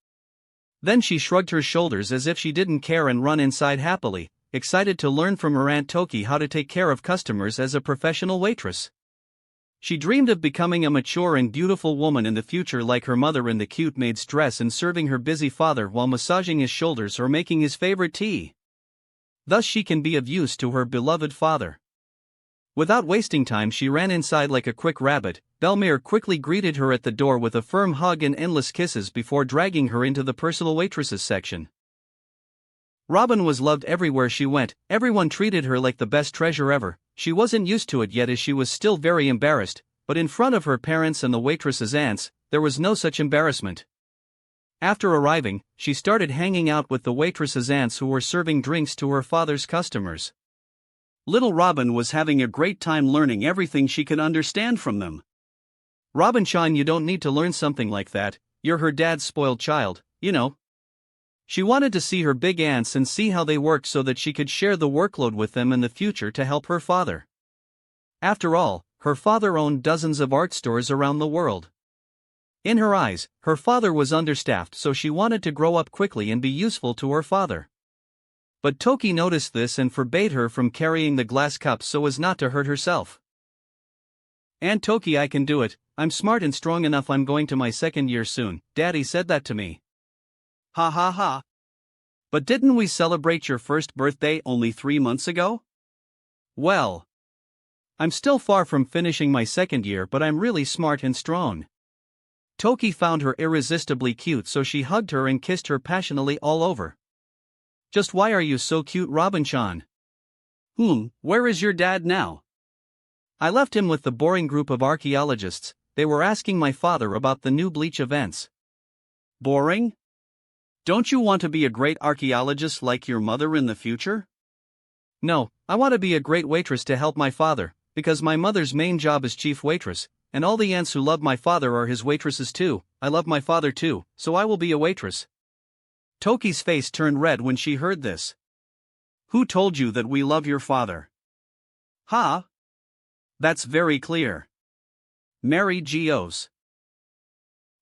A: Then she shrugged her shoulders as if she didn't care and ran inside happily. excited to learn from her Aunt Toki how to take care of customers as a professional waitress. She dreamed of becoming a mature and beautiful woman in the future like her mother in the cute maid's dress and serving her busy father while massaging his shoulders or making his favorite tea. Thus she can be of use to her beloved father. Without wasting time, she ran inside like a quick rabbit. Belmere quickly greeted her at the door with a firm hug and endless kisses before dragging her into the personal waitresses section. Robin was loved everywhere she went. Everyone treated her like the best treasure ever. She wasn't used to it yet as she was still very embarrassed, but in front of her parents and the waitress's aunts, there was no such embarrassment. After arriving, she started hanging out with the waitress's aunts who were serving drinks to her father's customers. Little Robin was having a great time learning everything she could understand from them. Robin-chan, you don't need to learn something like that, you're her dad's spoiled child, you know. She wanted to see her big aunts and see how they worked so that she could share the workload with them in the future to help her father. After all, her father owned dozens of art stores around the world. In her eyes, her father was understaffed, so she wanted to grow up quickly and be useful to her father. But Toki noticed this and forbade her from carrying the glass cups so as not to hurt herself. Aunt Toki, I can do it, I'm smart and strong enough, I'm going to my second year soon, Daddy said that to me. Ha ha ha. But didn't we celebrate your first birthday only 3 months ago? Well, I'm still far from finishing my second year, but I'm really smart and strong. Toki found her irresistibly cute, so she hugged her and kissed her passionately all over. Just why are you so cute, Robin-chan? Where is your dad now? I left him with the boring group of archaeologists. They were asking my father about the new Bleach events. Boring? Don't you want to be a great archaeologist like your mother in the future? No, I want to be a great waitress to help my father, because my mother's main job is chief waitress, and all the aunts who love my father are his waitresses too. I love my father too, so I will be a waitress. Toki's face turned red when she heard this. Who told you that we love your father? Ha! That's very clear. Mary Geos.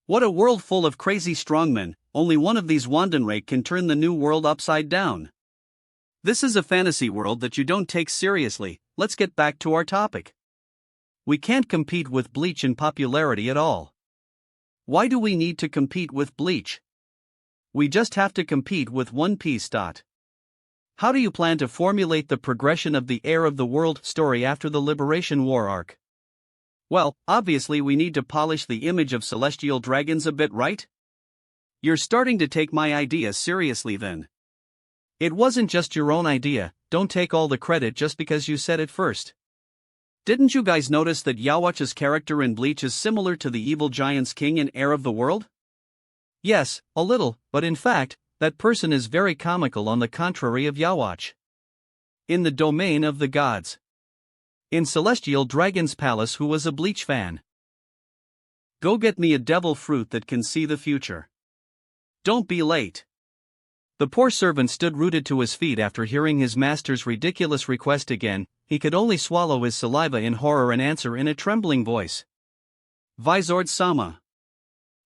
A: What a world full of crazy strongmen, only one of these Wandenrake can turn the new world upside down. This is a fantasy world that you don't take seriously. Let's get back to our topic. We can't compete with Bleach in popularity at all. Why do we need to compete with Bleach? We just have to compete with One Piece. How do you plan to formulate the progression of the Heir of the World story after the Liberation War arc? Well, obviously we need to polish the image of celestial dragons a bit, right? You're starting to take my idea seriously then. It wasn't just your own idea, don't take all the credit just because you said it first. Didn't you guys notice that Yhwach's character in Bleach is similar to the evil giant's king and heir of the world? Yes, a little, but in fact, that person is very comical on the contrary of Yhwach. In the domain of the gods. In Celestial Dragon's Palace, who was a Bleach fan. Go get me a devil fruit that can see the future. Don't be late. The poor servant stood rooted to his feet after hearing his master's ridiculous request again. He could only swallow his saliva in horror and answer in a trembling voice. Vizord-sama.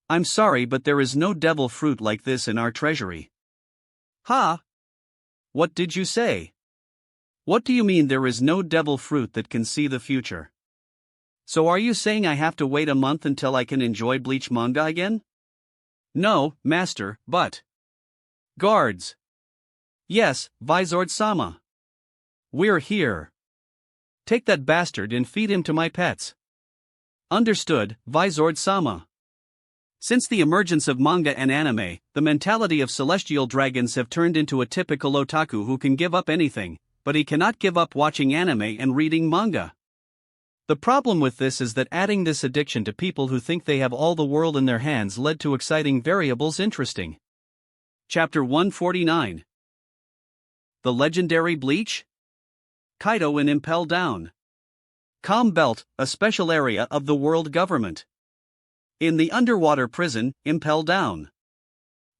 A: I'm sorry, but there is no devil fruit like this in our treasury. Ha! What did you say? What do you mean there is no devil fruit that can see the future? So are you saying I have to wait a month until I can enjoy Bleach manga again? No, master, but... Guards! Yes, Vizord-sama. We're here. Take that bastard and feed him to my pets. Understood, Vizord-sama. Since the emergence of manga and anime, the mentality of celestial dragons have turned into a typical otaku who can give up anything, but he cannot give up watching anime and reading manga. The problem with this is that adding this addiction to people who think they have all the world in their hands led to exciting variables interesting. Chapter 149. The Legendary Bleach? Kaido in Impel Down. Calm Belt, a special area of the world government. In the underwater prison, Impel Down.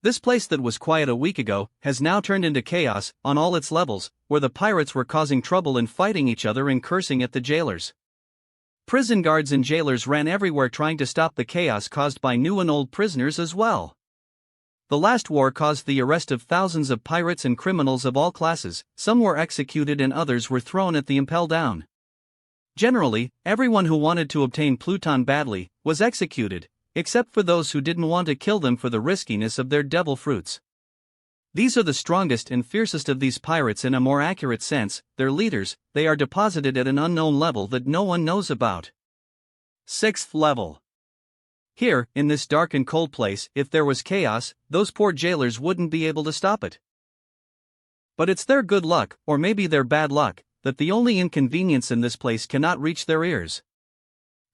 A: This place that was quiet a week ago has now turned into chaos on all its levels, where the pirates were causing trouble and fighting each other and cursing at the jailers. Prison guards and jailers ran everywhere trying to stop the chaos caused by new and old prisoners as well. The last war caused the arrest of thousands of pirates and criminals of all classes, some were executed and others were thrown at the impel down. Generally, everyone who wanted to obtain Pluton badly was executed, except for those who didn't want to kill them for the riskiness of their devil fruits. These are the strongest and fiercest of these pirates. In a more accurate sense, their leaders. They are deposited at an unknown level that no one knows about. 6th level. Here, in this dark and cold place, if there was chaos, those poor jailers wouldn't be able to stop it. But it's their good luck, or maybe their bad luck, that the only inconvenience in this place cannot reach their ears.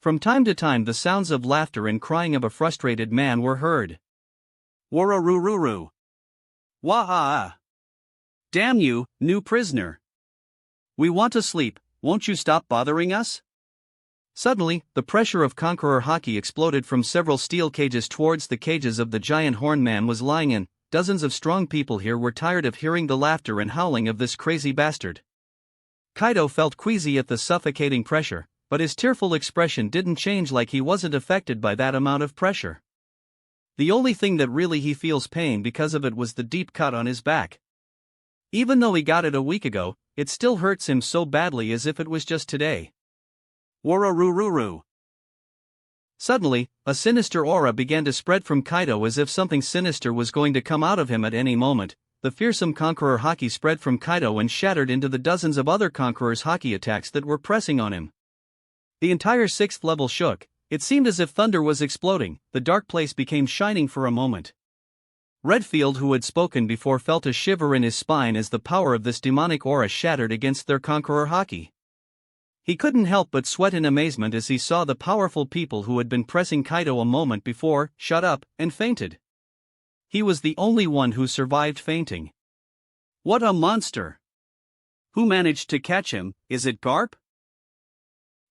A: From time to time the sounds of laughter and crying of a frustrated man were heard. Wararururu. Waha! Damn you, new prisoner! We want to sleep, won't you stop bothering us? Suddenly, the pressure of Conqueror Haki exploded from several steel cages towards the cages of the giant horn man was lying in. Dozens of strong people here were tired of hearing the laughter and howling of this crazy bastard. Kaido felt queasy at the suffocating pressure, but his tearful expression didn't change, like he wasn't affected by that amount of pressure. The only thing that really he feels pain because of it was the deep cut on his back. Even though he got it a week ago, it still hurts him so badly as if it was just today. Wararururu. Suddenly, a sinister aura began to spread from Kaido as if something sinister was going to come out of him at any moment. The fearsome Conqueror Haki spread from Kaido and shattered into the dozens of other Conqueror's Haki attacks that were pressing on him. The entire 6th level shook. It seemed as if thunder was exploding. The dark place became shining for a moment. Redfield, who had spoken before, felt a shiver in his spine as the power of this demonic aura shattered against their Conqueror Haki. He couldn't help but sweat in amazement as he saw the powerful people who had been pressing Kaido a moment before shut up and fainted. He was the only one who survived fainting. What a monster! Who managed to catch him? Is it Garp?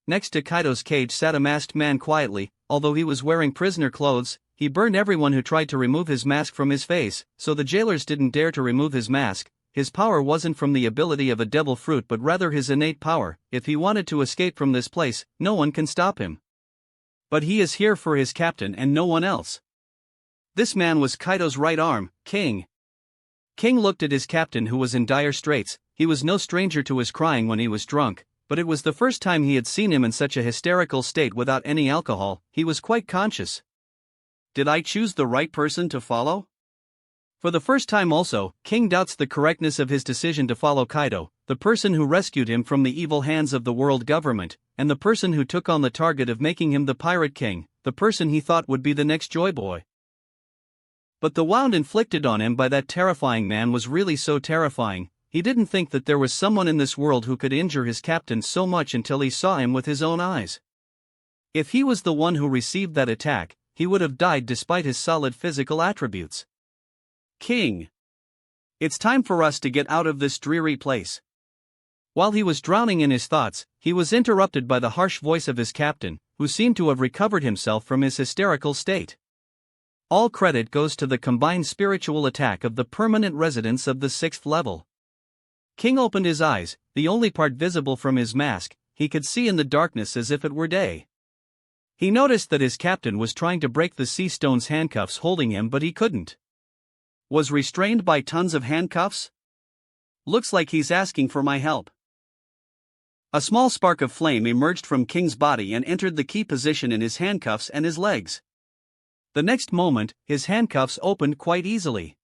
A: Next to Kaido's cage sat a masked man quietly. Although he was wearing prisoner clothes, he burned everyone who tried to remove his mask from his face, so the jailers didn't dare to remove his mask. His power wasn't from the ability of a devil fruit but rather his innate power. If he wanted to escape from this place, no one can stop him. But he is here for his captain and no one else. This man was Kaido's right arm, King. King looked at his captain, who was in dire straits. He was no stranger to his crying when he was drunk, but it was the first time he had seen him in such a hysterical state without any alcohol. He was quite conscious. Did I choose the right person to follow? For the first time also, King doubts the correctness of his decision to follow Kaido, the person who rescued him from the evil hands of the world government, and the person who took on the target of making him the Pirate King, the person he thought would be the next Joy Boy. But the wound inflicted on him by that terrifying man was really so terrifying. He didn't think that there was someone in this world who could injure his captain so much until he saw him with his own eyes. If he was the one who received that attack, he would have died despite his solid physical attributes. King. It's time for us to get out of this dreary place. While he was drowning in his thoughts, he was interrupted by the harsh voice of his captain, who seemed to have recovered himself from his hysterical state. All credit goes to the combined spiritual attack of the permanent residents of the 6th level. King opened his eyes, the only part visible from his mask. He could see in the darkness as if it were day. He noticed that his captain was trying to break the sea stone's handcuffs holding him, but he couldn't. Was restrained by tons of handcuffs? Looks like he's asking for my help. A small spark of flame emerged from King's body and entered the key position in his handcuffs and his legs. The next moment, his handcuffs opened quite easily.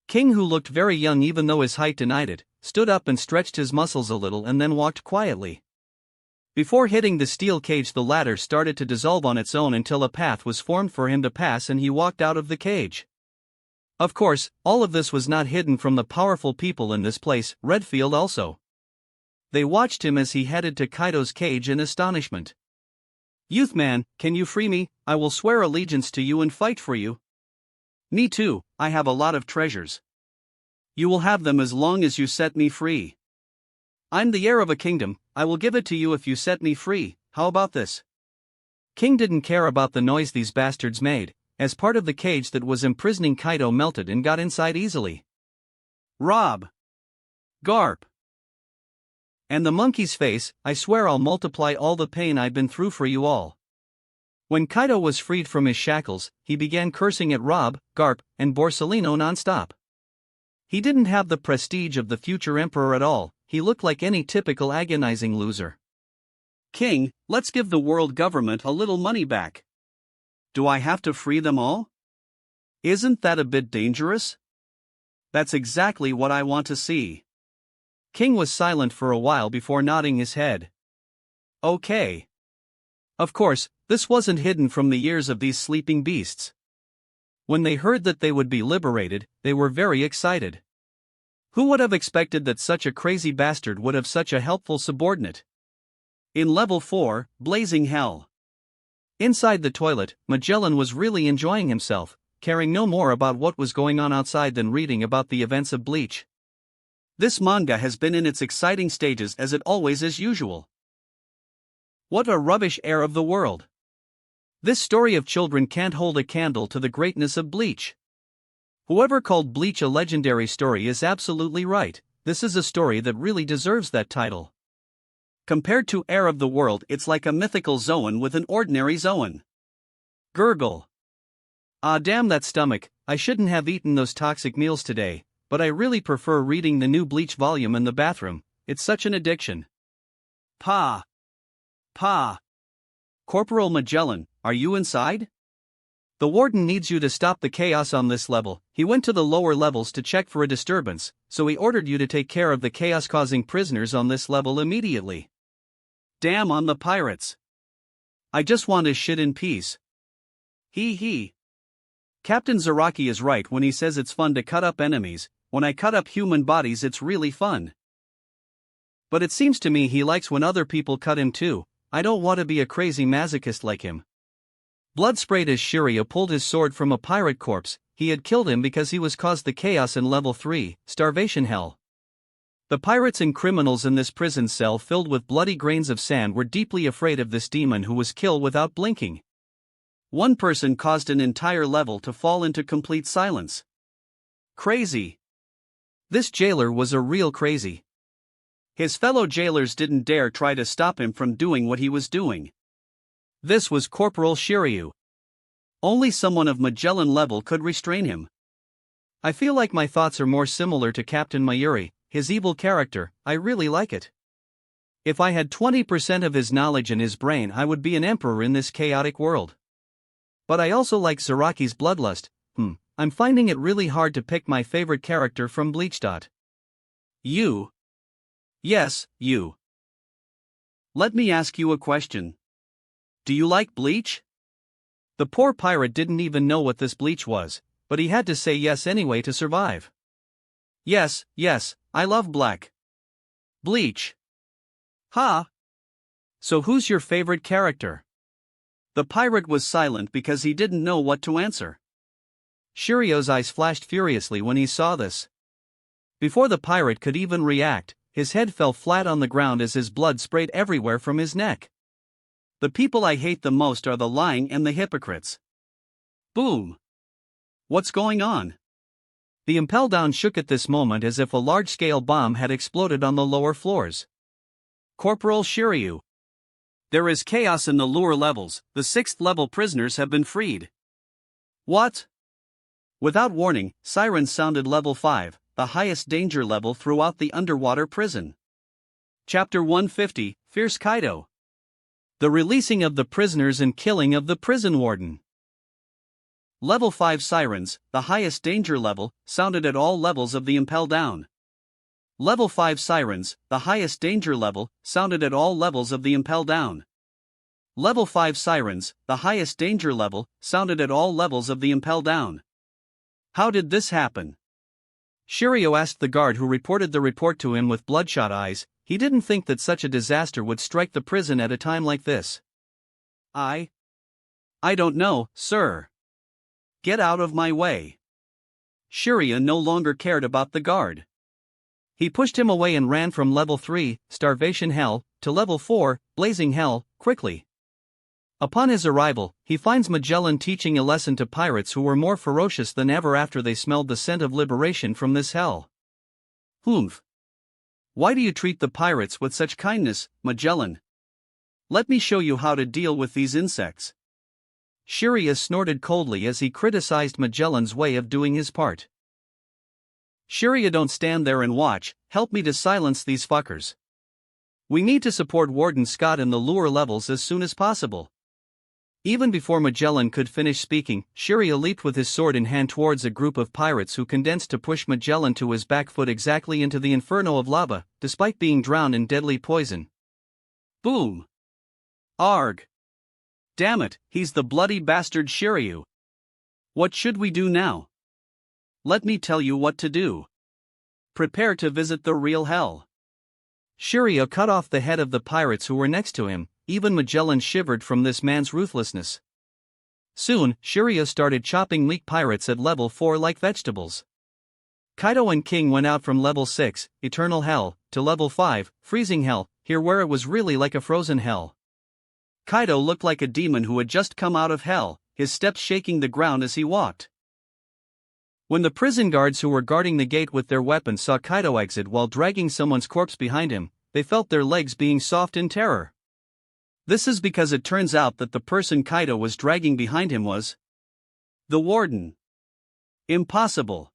A: King, who looked very young even though his height denied it, stood up and stretched his muscles a little and then walked quietly. Before hitting the steel cage, the ladder started to dissolve on its own until a path was formed for him to pass and he walked out of the cage. Of course, all of this was not hidden from the powerful people in this place, Redfield also. They watched him as he headed to Kaido's cage in astonishment. Youth man, can you free me? I will swear allegiance to you and fight for you. Me too, I have a lot of treasures. You will have them as long as you set me free. I'm the heir of a kingdom, I will give it to you if you set me free. How about this? King didn't care about the noise these bastards made, as part of the cage that was imprisoning Kaido melted and got inside easily. Rob. Garp. And the monkey's face, I swear I'll multiply all the pain I've been through for you all. When Kaido was freed from his shackles, he began cursing at Rob, Garp, and Borsalino non-stop. He didn't have the prestige of the future emperor at all, he looked like any typical agonizing loser.
B: King, let's give the world government a little money back. Do I have to free them all? Isn't that a bit dangerous? That's exactly what I want to see.
A: King was silent for a while before nodding his head. Okay. Of course, this wasn't hidden from the ears of these sleeping beasts. When they heard that they would be liberated, they were very excited. Who would have expected that such a crazy bastard would have such a helpful subordinate?
B: In level 4, Blazing Hell.
A: Inside the toilet, Magellan was really enjoying himself, caring no more about what was going on outside than reading about the events of Bleach.
B: This manga has been in its exciting stages as it always is usual.
A: What a rubbish air of the world. This story of children can't hold a candle to the greatness of Bleach. Whoever called Bleach a legendary story is absolutely right, this is a story that really deserves that title.
B: Compared to Air of the World, it's like a mythical Zoan with an ordinary Zoan.
A: Gurgle. Ah, damn that stomach, I shouldn't have eaten those toxic meals today, but I really prefer reading the new Bleach volume in the bathroom, it's such an addiction.
B: Pa. Corporal Magellan, are you inside?
A: The warden needs you to stop the chaos on this level. He went to the lower levels to check for a disturbance, so he ordered you to take care of the chaos-causing prisoners on this level immediately.
B: Damn on the pirates.
A: I just want his shit in peace.
B: He. Captain Zaraki is right when he says it's fun to cut up enemies. When I cut up human bodies it's really fun.
A: But it seems to me he likes when other people cut him too. I don't want to be a crazy masochist like him. Blood sprayed as Shiryu pulled his sword from a pirate corpse. He had killed him because he was caused the chaos in level 3, Starvation Hell. The pirates and criminals in this prison cell filled with bloody grains of sand were deeply afraid of this demon who was killed without blinking.
B: One person caused an entire level to fall into complete silence. Crazy.
A: This jailer was a real crazy.
B: His fellow jailers didn't dare try to stop him from doing what he was doing.
A: This was Corporal Shiryu.
B: Only someone of Magellan level could restrain him.
A: I feel like my thoughts are more similar to Captain Mayuri, his evil character. I really like it. If I had 20% of his knowledge in his brain, I would be an emperor in this chaotic world. But I also like Zaraki's bloodlust. I'm finding it really hard to pick my favorite character from Bleach.
B: You. Yes, you. Let me ask you a question. Do you like Bleach?
A: The poor pirate didn't even know what this Bleach was, but he had to say yes anyway to survive.
B: Yes, I love Black. Bleach. Ha!
A: So who's your favorite character?
B: The pirate was silent because he didn't know what to answer.
A: Shiryu's eyes flashed furiously when he saw this. Before the pirate could even react, his head fell flat on the ground as his blood sprayed everywhere from his neck.
B: The people I hate the most are the lying and the hypocrites. Boom! What's going on?
A: The Impel Down shook at this moment as if a large-scale bomb had exploded on the lower floors.
B: Corporal Shiryu. There is chaos in the lower levels, the 6th level prisoners have been freed. What? Without warning, sirens sounded level 5, the highest danger level throughout the underwater prison. Chapter 150, Fierce Kaido.
A: The releasing of the prisoners and killing of the prison warden.
B: Level 5 sirens, the highest danger level, sounded at all levels of the Impel Down. Level 5 sirens, the highest danger level, sounded at all levels of the Impel Down. Level 5 sirens, the highest danger level, sounded at all levels of the Impel Down. How did this happen?
A: Shiryu asked the guard who reported the report to him with bloodshot eyes. He didn't think that such a disaster would strike the prison at a time like this.
B: I don't know, sir. Get out of my way. Shiryu no longer cared about the guard.
A: He pushed him away and ran from level 3, Starvation Hell, to level 4, Blazing Hell, quickly. Upon his arrival, he finds Magellan teaching a lesson to pirates who were more ferocious than ever after they smelled the scent of liberation from this hell.
B: Humph. Why do you treat the pirates with such kindness, Magellan? Let me show you how to deal with these insects.
A: Shiryu snorted coldly as he criticized Magellan's way of doing his part.
B: Shiryu, don't stand there and watch, help me to silence these fuckers. We need to support Warden Scott in the lower levels as soon as possible.
A: Even before Magellan could finish speaking, Shiryu leaped with his sword in hand towards a group of pirates who condensed to push Magellan to his back foot exactly into the inferno of lava, despite being drowned in deadly poison.
B: Boom! Arg! Damn it, he's the bloody bastard Shiryu. What should we do now? Let me tell you what to do. Prepare to visit the real hell.
A: Shiryu cut off the head of the pirates who were next to him. Even Magellan shivered from this man's ruthlessness. Soon, Shiryu started chopping weak pirates at level 4 like vegetables. Kaido and King went out from level 6, Eternal Hell, to level 5, Freezing Hell, here where it was really like a frozen hell.
B: Kaido looked like a demon who had just come out of hell, his steps shaking the ground as he walked.
A: When the prison guards who were guarding the gate with their weapons saw Kaido exit while dragging someone's corpse behind him, they felt their legs being soft in terror.
B: This is because it turns out that the person Kaido was dragging behind him was the warden. Impossible.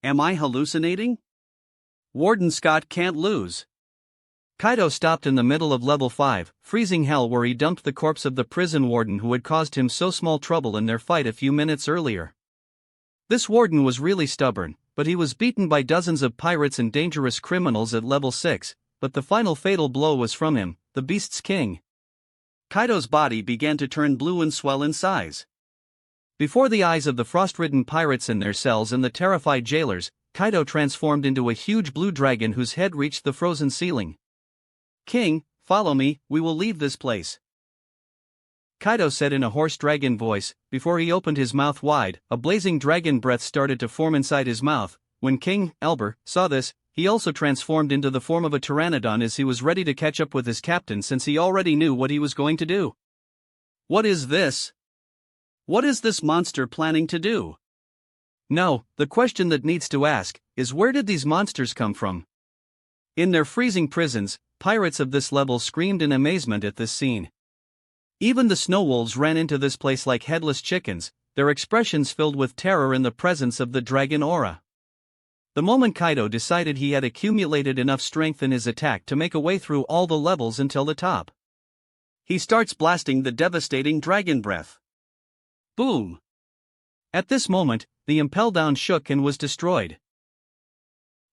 B: Am I hallucinating? Warden Scott can't lose.
A: Kaido stopped in the middle of level 5, Freezing Hell, where he dumped the corpse of the prison warden who had caused him so small trouble in their fight a few minutes earlier. This warden was really stubborn, but he was beaten by dozens of pirates and dangerous criminals at level 6, but the final fatal blow was from him, the Beast's King.
B: Kaido's body began to turn blue and swell in size.
A: Before the eyes of the frost-ridden pirates in their cells and the terrified jailers, Kaido transformed into a huge blue dragon whose head reached the frozen ceiling.
B: King, follow me, we will leave this place.
A: Kaido said in a hoarse dragon voice. Before he opened his mouth wide, a blazing dragon breath started to form inside his mouth. When King Elber saw this, he also transformed into the form of a pteranodon as he was ready to catch up with his captain since he already knew what he was going to do.
B: What is this? What is this monster planning to do?
A: No, the question that needs to ask is, where did these monsters come from? In their freezing prisons, pirates of this level screamed in amazement at this scene. Even the snow wolves ran into this place like headless chickens, their expressions filled with terror in the presence of the dragon aura. The moment Kaido decided he had accumulated enough strength in his attack to make a way through all the levels until the top,
B: he starts blasting the devastating dragon breath. Boom!
A: At this moment, the Impel Down shook and was destroyed.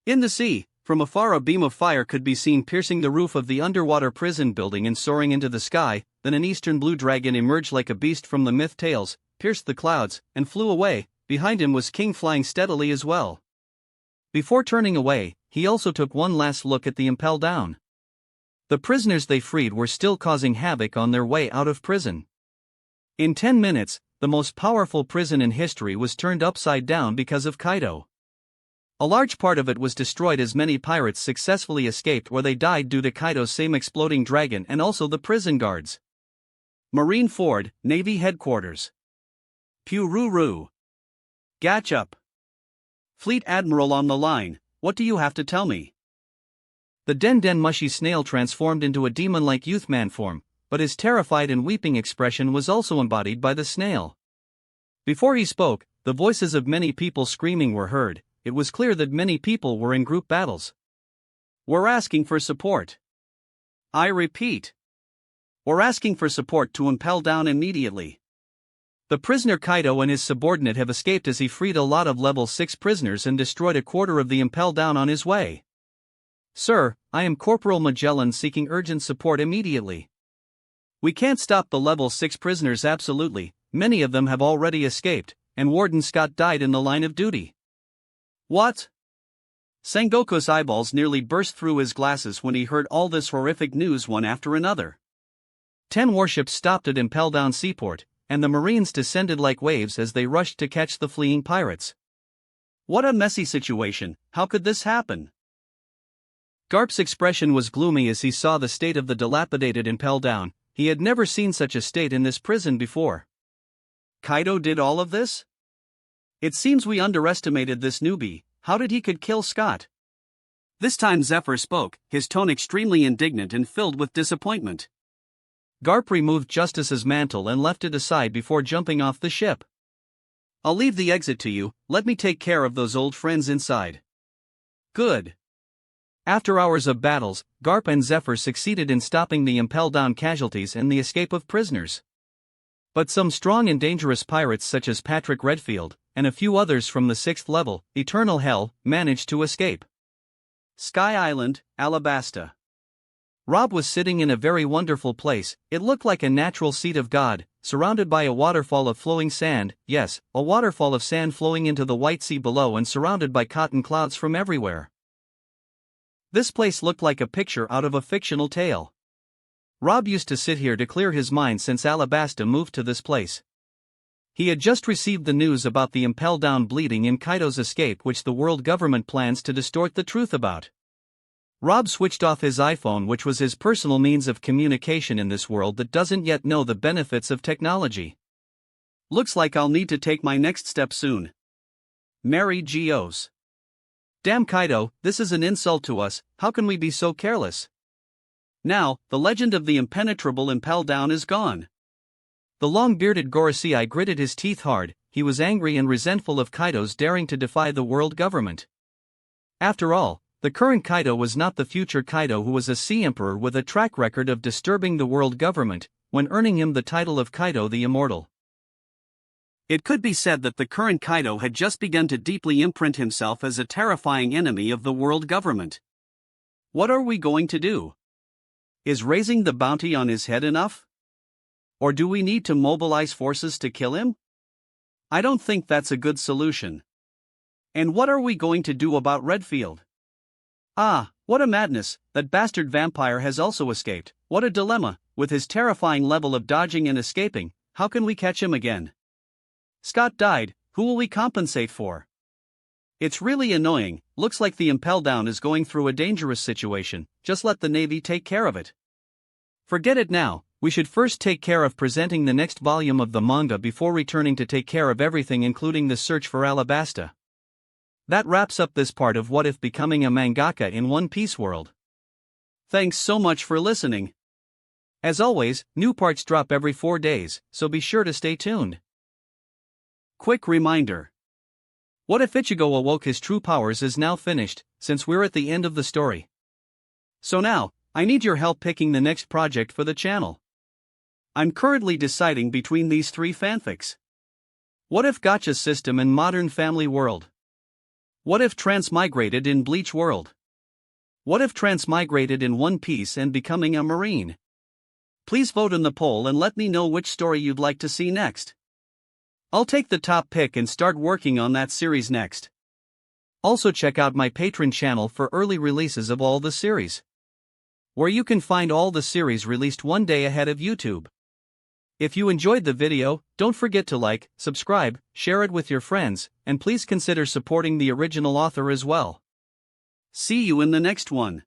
B: In the sea, from afar a beam of fire could be seen piercing the roof of the underwater prison building and soaring into the sky. Then an eastern blue dragon emerged like a beast from the myth tales, pierced the clouds, and flew away. Behind him was King flying steadily as well. Before turning away, he also took one last look at the Impel Down. The prisoners they freed were still causing havoc on their way out of prison. In 10 minutes, the most powerful prison in history was turned upside down because of Kaido. A large part of it was destroyed as many pirates successfully escaped or they died due to Kaido's same exploding dragon and also the prison guards. Marine Ford, Navy Headquarters. Pururu. Gacha. Fleet Admiral on the line, what do you have to tell me?
A: The Den Mushy Snail transformed into a demon-like youth man form, but his terrified and weeping expression was also embodied by the snail. Before he spoke, the voices of many people screaming were heard. It was clear that many people were in group battles.
B: We're asking for support. I repeat. We're asking for support to Impel Down immediately.
A: The prisoner Kaido and his subordinate have escaped as he freed a lot of level 6 prisoners and destroyed a quarter of the Impel Down on his way. Sir, I am Corporal Magellan seeking urgent support immediately. We can't stop the level 6 prisoners absolutely, many of them have already escaped, and Warden Scott died in the line of duty.
B: What? Sengoku's eyeballs nearly burst through his glasses when he heard all this horrific news one after another.
A: 10 warships stopped at Impel Down Seaport, and the Marines descended like waves as they rushed to catch the fleeing pirates.
B: What a messy situation, how could this happen?
A: Garp's expression was gloomy as he saw the state of the dilapidated Impel Down. He had never seen such a state in this prison before.
B: Kaido did all of this? It seems we underestimated this newbie. How did he could kill Scott? This time Zephyr spoke, his tone extremely indignant and filled with disappointment.
A: Garp removed Justice's mantle and left it aside before jumping off the ship.
B: I'll leave the exit to you, let me take care of those old friends inside. Good.
A: After hours of battles, Garp and Zephyr succeeded in stopping the impel-down casualties and the escape of prisoners. But some strong and dangerous pirates such as Patrick Redfield, and a few others from the 6th level, Eternal Hell, managed to escape.
B: Sky Island, Alabasta.
A: Rob was sitting in a very wonderful place. It looked like a natural seat of God, surrounded by a waterfall of flowing sand, yes, a waterfall of sand flowing into the white sea below and surrounded by cotton clouds from everywhere. This place looked like a picture out of a fictional tale. Rob used to sit here to clear his mind since Alabasta moved to this place. He had just received the news about the impel-down bleeding in Kaido's escape, which the world government plans to distort the truth about. Rob switched off his iPhone, which was his personal means of communication in this world that doesn't yet know the benefits of technology.
B: Looks like I'll need to take my next step soon. Mary Geos.
A: Damn Kaido, this is an insult to us, how can we be so careless?
B: Now, the legend of the impenetrable impel-down is gone.
A: The long-bearded Gorosei gritted his teeth hard. He was angry and resentful of Kaido's daring to defy the world government. After all, the current Kaido was not the future Kaido who was a Sea Emperor with a track record of disturbing the world government, when earning him the title of Kaido the Immortal.
B: It could be said that the current Kaido had just begun to deeply imprint himself as a terrifying enemy of the world government. What are we going to do? Is raising the bounty on his head enough? Or do we need to mobilize forces to kill him? I don't think that's a good solution. And what are we going to do about Redfield? Ah, what a madness, that bastard vampire has also escaped. What a dilemma, with his terrifying level of dodging and escaping, how can we catch him again? Scott died, who will we compensate for? It's really annoying, looks like the impel-down is going through a dangerous situation, just let the Navy take care of it. Forget it now, we should first take care of presenting the next volume of the manga before returning to take care of everything including the search for Alabasta. That wraps up this part of What If Becoming a Mangaka in One Piece World. Thanks so much for listening. As always, new parts drop every 4 days, so be sure to stay tuned. Quick reminder. What If Ichigo Awoke His True Powers is now finished, since we're at the end of the story. So now, I need your help picking the next project for the channel. I'm currently deciding between these 3 fanfics. What If Gacha System in Modern Family World? What If Transmigrated in Bleach World? What If Transmigrated in One Piece and Becoming a Marine? Please vote in the poll and let me know which story you'd like to see next. I'll take the top pick and start working on that series next. Also check out my Patreon channel for early releases of all the series, where you can find all the series released one day ahead of YouTube. If you enjoyed the video, don't forget to like, subscribe, share it with your friends, and please consider supporting the original author as well. See you in the next one.